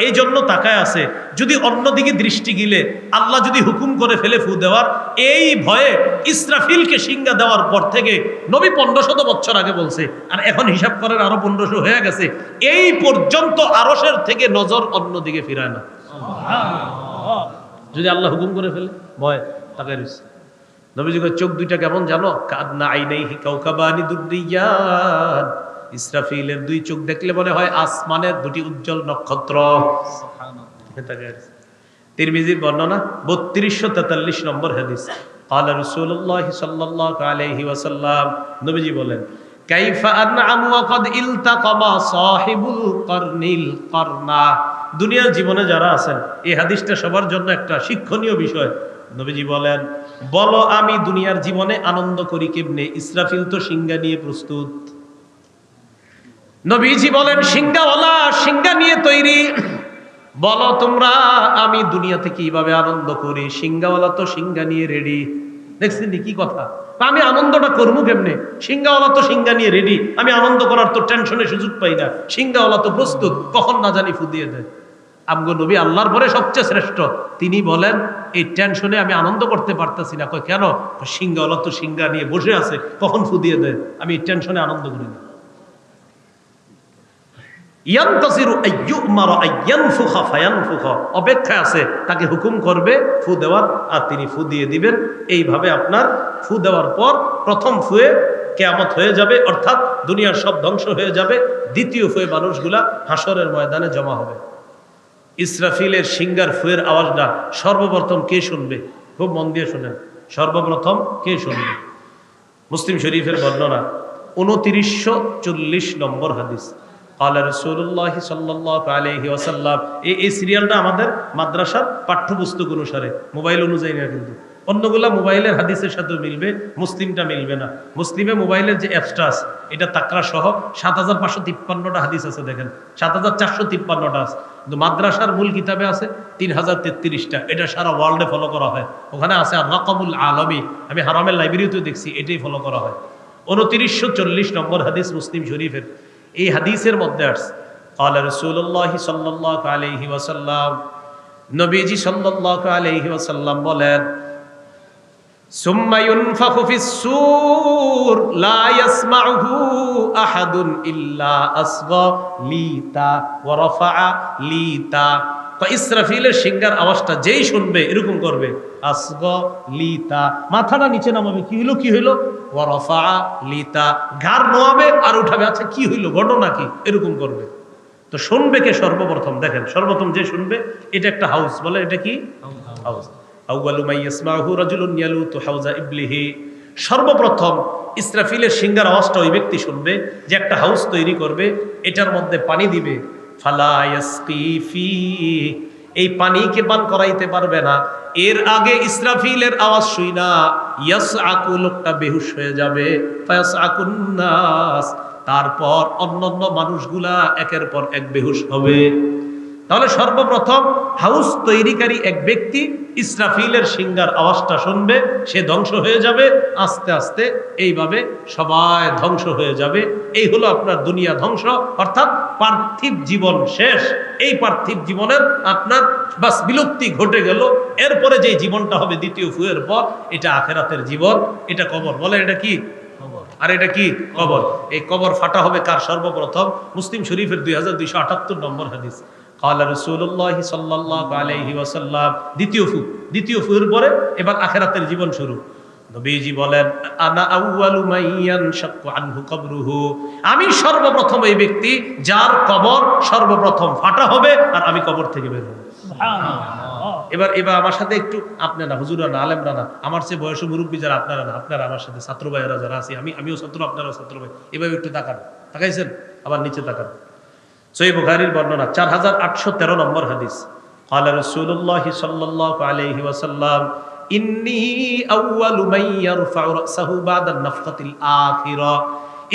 এই জন্য তাকায় আছে, যদি অন্যদিকে দৃষ্টি গিলে আল্লাহ যদি হুকুম করে ফেলে ফু দেওয়ার, এই ভয়ে ইসরাফিলকে সিংহা দেওয়ার পর থেকে নবী 1500 বছর আগে বলছে, আর এখন হিসাব করেন আরো 1500 হয়ে গেছে, এই পর্যন্ত আরশের থেকে নজর অন্যদিকে ফিরায় না। যদি আল্লাহ হুকুম করে ফেলে, ভয় তাকায় রয়েছে। নবীজি চোখ দুইটা কেমন জানো? কাদনা আইনাইহি কাওকাবানি দুররিয়ান, ইসরাফিলের দুই চোখ দেখলে মনে হয় আসমানের দুটি উজ্জ্বল নক্ষত্র। তিরমিজির বর্ণনা 3243 নম্বর হাদিস। ক্বালা রাসূলুল্লাহ সাল্লাল্লাহু আলাইহি ওয়াসাল্লাম, নবীজি বলেন, কাইফা আনআমু ওয়া ক্বাদ ইলতাকামা সাহিবুল করনিল করনা। দুনিয়ার জীবনে যারা আছেন, এই হাদিসটা সবার জন্য একটা শিক্ষণীয় বিষয়। নবীজি বলেন, বলো আমি দুনিয়ার জীবনে আনন্দ করি কেমনে? ইসরাফিল তো সিংহা নিয়ে প্রস্তুত। নবীজি বলেন, সিংহাওয়ালা সিংহা নিয়ে তৈরি। বলো তোমরা আমি দুনিয়াতে কিভাবে আনন্দ করি? সিংহাওয়ালা তো সিংহা নিয়ে রেডি। দেখছেন কি কথা? আমি আনন্দটা করবো কেমনে? সিংহাওয়ালা তো সিংহা নিয়ে রেডি, আমি আনন্দ করার তো টেনশনে সুযোগ পাই না। সিংহাওয়ালা তো প্রস্তুত, কখন না জানি ফু দিয়ে দেয়। আমগো নবী আল্লাহর পরে সবচেয়ে শ্রেষ্ঠ, তিনি বলেন এই টেনশনে আমি আনন্দ করতে পারতেছি না। কয় কেন? সিংহাওয়ালা তো সিংহা নিয়ে বসে আছে, কখন ফু দিয়ে দেয়, আমি এই টেনশনে আনন্দ করি না। ইয়ানতাসিরু আইয়ুমারা আইয়ানফুখা ফায়ানফুখা, অপেক্ষায় আছে তাকে হুকুম করবে ফু দেওয়ার, আর তিনি ফু দিয়ে দিবেন। এইভাবে আপনার ফু দেওয়ার পর প্রথম ফুয়ে কিয়ামত হয়ে যাবে, অর্থাৎ দুনিয়ার সব ধ্বংস হয়ে যাবে। দ্বিতীয় ফুয়ে মানুষগুলা হাসরের ময়দানে জমা হবে। ইসরাফিলের সিংহার ফুয়ের আওয়াজটা সর্বপ্রথম কে শুনবে? খুব মন দিয়ে শুনেন, সর্বপ্রথম কে শুনবে? মুসলিম শরীফের বর্ণনা 2940 নম্বর হাদিস। ক্বালা রাসূলুল্লাহ সাল্লাল্লাহু আলাইহি ওয়াসাল্লাম, এই সিরিয়ালটা আমাদের মাদ্রাসার পাঠ্যপুস্তক অনুসারে, মোবাইল অনুযায়ী না, কিন্তু অন্যগুলা মোবাইলের হাদিসের সাথে মিলবে, মুসলিমটা মিলবে না। মুসলিমে মোবাইলের যে অ্যাপসটা আছে এটা তাকরা সহ 7553টা হাদিস আছে, দেখেন 7453টা আছে, কিন্তু মাদ্রাসার মূল কিতাবে আছে 3033টা। এটা সারা ওয়ার্ল্ডে ফলো করা হয়। ওখানে আছে আর রাকামুল আলমী, আমি হারামের লাইব্রেরিতেও দেখছি, এটাই ফলো করা হয়। 2940 নম্বর হাদিস মুসলিম শরীফের। এই হাদিসের মধ্যে আসছে, ক্বালা রাসূলুল্লাহ সাল্লাল্লাহু আলাইহি ওয়াসাল্লাম, নবীজি সাল্লাল্লাহু আলাইহি ওয়াসাল্লাম বলেন, সুম্মা ইউনফাখু ফিস-সূর লা ইয়াসমাউহু আহাদুন ইল্লা আসগা লিতা ওয়া রাফা লিতা। তো ইসরাফিলের সিংহার আওয়াজটা যেই শুনবে এরকম করবে, আসগা লিতা, মাথাটা নিচে নামাবে, কি হইলো কি হইলো, ওয়া রাফা লিতা, ঘাড় নোয়াবে আর উঠাবে, আচ্ছা কি হইলো ঘটনা কি, এরকম করবে। তো শুনবে কে সর্বপ্রথম? দেখেন সর্বপ্রথম যে শুনবে, এটা একটা হাউস, বলে এটা কি হাউস। আউয়ালু মা ইয়াসমাউহু রাজুলুন ইয়ালুতু হাউজা ইবলিহি। সর্বপ্রথম ইসরাফিলের সিংহার আওয়াজটা ওই ব্যক্তি শুনবে যে একটা হাউস তৈরি করবে, এটার মধ্যে পানি দিবে, ফালা ইয়াসকি ফি, এই পানিকে পান করাইতে পারবে না। এর আগে ইসরাফিলের আওয়াজ শুইনা ইয়াসআকু, লোকটা বেহুশ হয়ে যাবে, ফায়াসআকুন নাস, তারপর অন্যান্য মানুষগুলা একের পর এক বেহুশ হবে। তাহলে সর্বপ্রথম হাউস তৈরিকারী এক ব্যক্তি ইসরাফিলের সিংহার আওয়াজটা শুনবে, সে ধ্বংস হয়ে যাবে, আস্তে আস্তে এইভাবে সবাই ধ্বংস হয়ে যাবে। এই হলো আপনার দুনিয়া ধ্বংস, অর্থাৎ পার্থিব জীবন শেষ। এই পার্থিব জীবনের আপনার বাস বিলুপ্তি ঘটে গেল। এরপরে যে জীবনটা হবে দ্বিতীয় ফুয়ের পর, এটা আখেরাতের জীবন, এটা কবর। বলে এটা কি? আর এটা কি? কবর। এই কবর ফাটা হবে কার? সর্বপ্রথম মুসলিম শরীফের 2278 নম্বর হাদিস, ক্বালা রাসূলুল্লাহ সাল্লাল্লাহু আলাইহি ওয়াসাল্লাম, দ্বিতীয় ফুয়ের পরে এবার আখিরাতের জীবন শুরু। নবীজি বলেন, আনা আউয়ালু মান ইয়ানশাক্কু আনহু কবরুহু, আমি সর্বপ্রথম এই ব্যক্তি যার কবর সর্বপ্রথম ফাটা হবে আর আমি কবর থেকে বের হব। সুবহানাল্লাহ। এবার আমার সাথে একটু, আপনারা হুজুররা না, আলেমরা না, আমার চেয়ে বয়স মুরব্বী যারা আপনারা না, আপনারা আমার সাথে ছাত্র ভাইয়েরা যারা আছি, আমিও ছাত্র, আপনারাও ছাত্র ভাই, এভাবে একটু তাকান, তাকাইছেন? আবার নিচে তাকান। সহিহ বুখারীর বর্ণনা 4813 নম্বর হাদিস, ক্বালা রাসূলুল্লাহ সাল্লাল্লাহু আলাইহি ওয়াসাল্লাম, ইন্নী আউয়ালু মান ইয়ারফাউ রাসাহু বাদা নাফখাতিল আখিরা।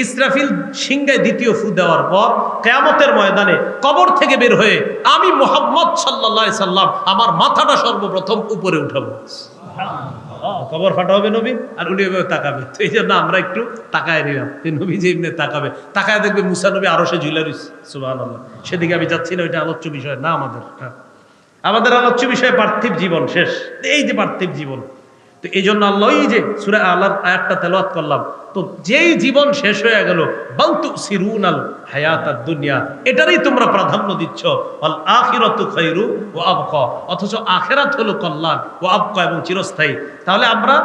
ইসরাফিল সিংহায় দ্বিতীয় ফু দেওয়ার পর কিয়ামতের ময়দানে কবর থেকে বের হয়ে আমি মুহাম্মদ সাল্লাল্লাহু আলাইহি সাল্লাম আমার মাথাটা সর্বপ্রথম উপরে উঠাবো। কবর ফাটা হবে নবী, আর উনি এভাবে তাকাবে। তো এই জন্য আমরা একটু তাকায় নিলাম, নবী যে এমনি তাকাবে, তাকায় দেখবে মুসা নবী আরশে ঝুলে রয়েছে। সুবহানাল্লাহ। সেদিকে আমি যাচ্ছি না, ওইটা আলোচ্য বিষয় না আমাদের। আমাদের আলোচ্য বিষয় পার্থিব জীবন শেষ, এই যে পার্থিব জীবন। তো এই জন্য আল্লাহ এই যে সূরা আলার আয়াতটা তেলাওয়াত করলাম, তো যেই জীবন শেষ হয়ে গেল, বাল তুসিরুনাল হায়াতাদ দুনিয়া, এটারই তোমরা প্রাধান্য দিচ্ছ, ওয়াল আখিরাতু খায়রু ওয়া আবকা, অথচ আখিরাত হলো কল্যাণ, ওয়া আবকা, এবং চিরস্থায়ী। তাহলে আমরা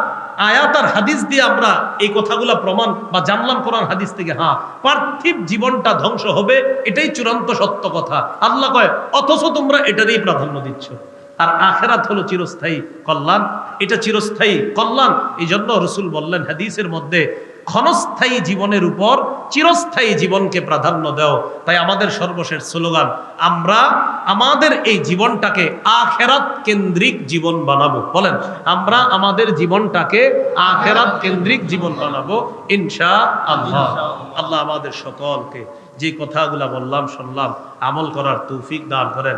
আয়াত আর হাদিস দিয়ে আমরা এই কথাগুলো প্রমাণ বা জানলাম কোরআন হাদিস থেকে, হ্যাঁ পার্থিব জীবনটা ধ্বংস হবে, এটাই চূড়ান্ত সত্য কথা। আল্লাহ কয়, অথচ তোমরা এটারই প্রাধান্য দিচ্ছ। আর আখিরাত হলো চিরস্থায়ী কল্যাণ, এটা চিরস্থায়ী কল্যাণ। এই জন্য রাসূল বললেন হাদিসের মধ্যে, ক্ষণস্থায়ী জীবনের উপর চিরস্থায়ী জীবনকে প্রাধান্য দাও। তাই আমাদের সর্বশেষ স্লোগান, আমরা আমাদের এই জীবনটাকে আখিরাত কেন্দ্রিক জীবন বানাবো। বলেন, আমরা আমাদের জীবনটাকে আখিরাত কেন্দ্রিক জীবন বানাবো ইনশাআল্লাহ। আল্লাহ আমাদের সকলকে যে কথাগুলা বললাম শুনলাম আমল করার তৌফিক দান করেন।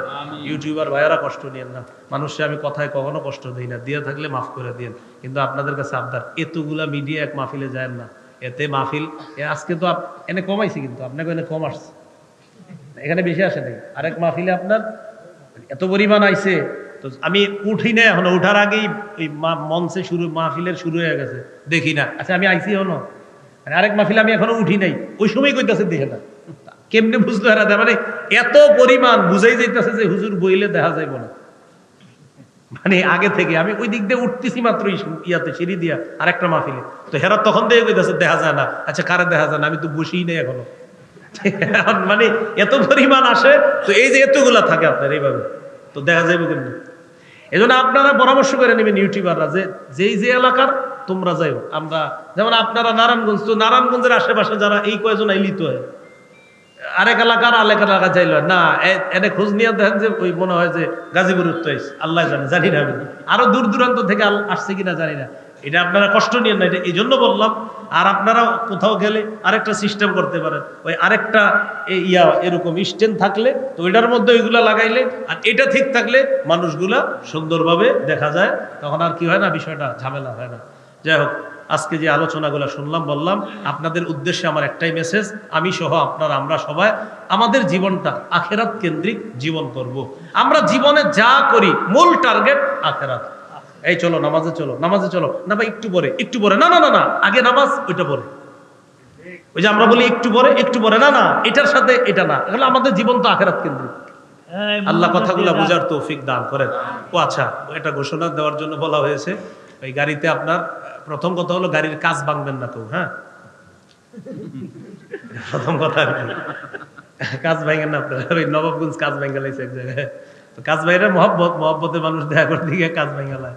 ইউটিউবার ভাইয়ারা কষ্ট নিয়েন না, মানুষকে আমি কথায় কখনো কষ্ট দিই না, দিয়ে থাকলে মাফ করে দিন। কিন্তু আপনাদের কাছে আবদার, এতগুলা মিডিয়া এক মাহফিলে যায় না, এতে মাহফিল আজকে তো এনে কমাইছি, কিন্তু আপনাকে এনে কম আসছে, এখানে বেশি আসে নাই। আরেক মাহফিলে আপনার এত পরিমাণ আইছে, তো আমি উঠি না এখনো, উঠার আগেই ওই মঞ্চে শুরু, মাহফিলের শুরু হয়ে গেছে, দেখি না। আচ্ছা আমি আইছি এখনো, আরেক মাহফিলে আমি এখনো উঠি নাই, ওই সময় কইতাছে দেখে না। কেমনে বুঝলো এরা? মানে এত পরিমাণ বুঝাই যাইতেছে যে হুজুর বইলে দেখা যাইব না, মানে আগে থেকে আমি ওই দিক দিয়ে উঠতেছি মাত্র ইয়াতে সিঁড়ি দিয়া আরেকটা মাহফিলে, তো হেরা তখন দিয়ে কইতাছে দেখা যায় না। আচ্ছা কারে দেখা যায় না? আমি তো বসিই নাই এখনো। মানে এত পরিমাণ আসে, তো এই যে এতগুলা থাকে আপনার এইভাবে, তো দেখা যাইব কেমনি? এই জন্য আপনারা পরামর্শ করে নেবেন ইউটিউবাররা, যে যেই যে এলাকার তোমরা যাইও। আমরা যেমন আপনারা নারায়ণগঞ্জ, তো নারায়ণগঞ্জের আশেপাশে যারা এই কয়জন আইলিত হয়, আরেক এলাকার চাইল না, এনে খোঁজ নিয়ে দেখেন যে ওই মনে হয় যে গাজীপুর উত্তর আল্লাহ জানে, জানি না আমি, আরো দূর দূরান্ত থেকে আসছে কিনা জানি না। এটা আপনারা কষ্ট নিয়েন না, এটা এই জন্য বললাম। আর আপনারা কোথাও গেলে আরেকটা সিস্টেম করতে পারেন, ওই আরেকটা এরকম স্ট্যান্ড থাকলে তো ওইটার মধ্যে ওইগুলা লাগাইলে, আর এটা ঠিক থাকলে মানুষগুলা সুন্দরভাবে দেখা যায়, তখন আর কি হয় না, বিষয়টা ঝামেলা হয় না। যাই হোক, আজকে যে আলোচনাগুলো শুনলাম বললাম, আপনাদের উদ্দেশ্যে আমার একটাই মেসেজ, আমি সহ আপনারা, আমরা সবাই আমাদের জীবনটা আখেরাত কেন্দ্রিক জীবন করব। আমরা জীবনে যা করি মূল টার্গেট আখেরাত। এই চলো নামাজে চলো, নামাজে চলো, না ভাই একটু পরে, একটু পরে, না না না না আগে নামাজ, ওইটা পরে। ওই যে আমরা বলি একটু পরে, একটু পরে, না না এটার সাথে এটা না, এগুলো আমাদের জীবন তো আখেরাত কেন্দ্রিক। আল্লাহ কথাগুলো বুঝার তৌফিক দান করেন। ও আচ্ছা, এটা ঘোষণা দেওয়ার জন্য বলা হয়েছে, ওই গাড়িতে আপনার প্রথম কথা হলো গাড়ির কাজ ভাঙবেন না কেউ, হ্যাঁ, প্রথম কথা আর কি, কাজ ভাঙেন না আপনারা। ওই নবাবগঞ্জ কাজ ভাঙা লাইছে এক জায়গায়, তো কাজ ভাইরা মহব্বতে মানুষ দেখা করে দিকে কাজ ভাঙা লায়।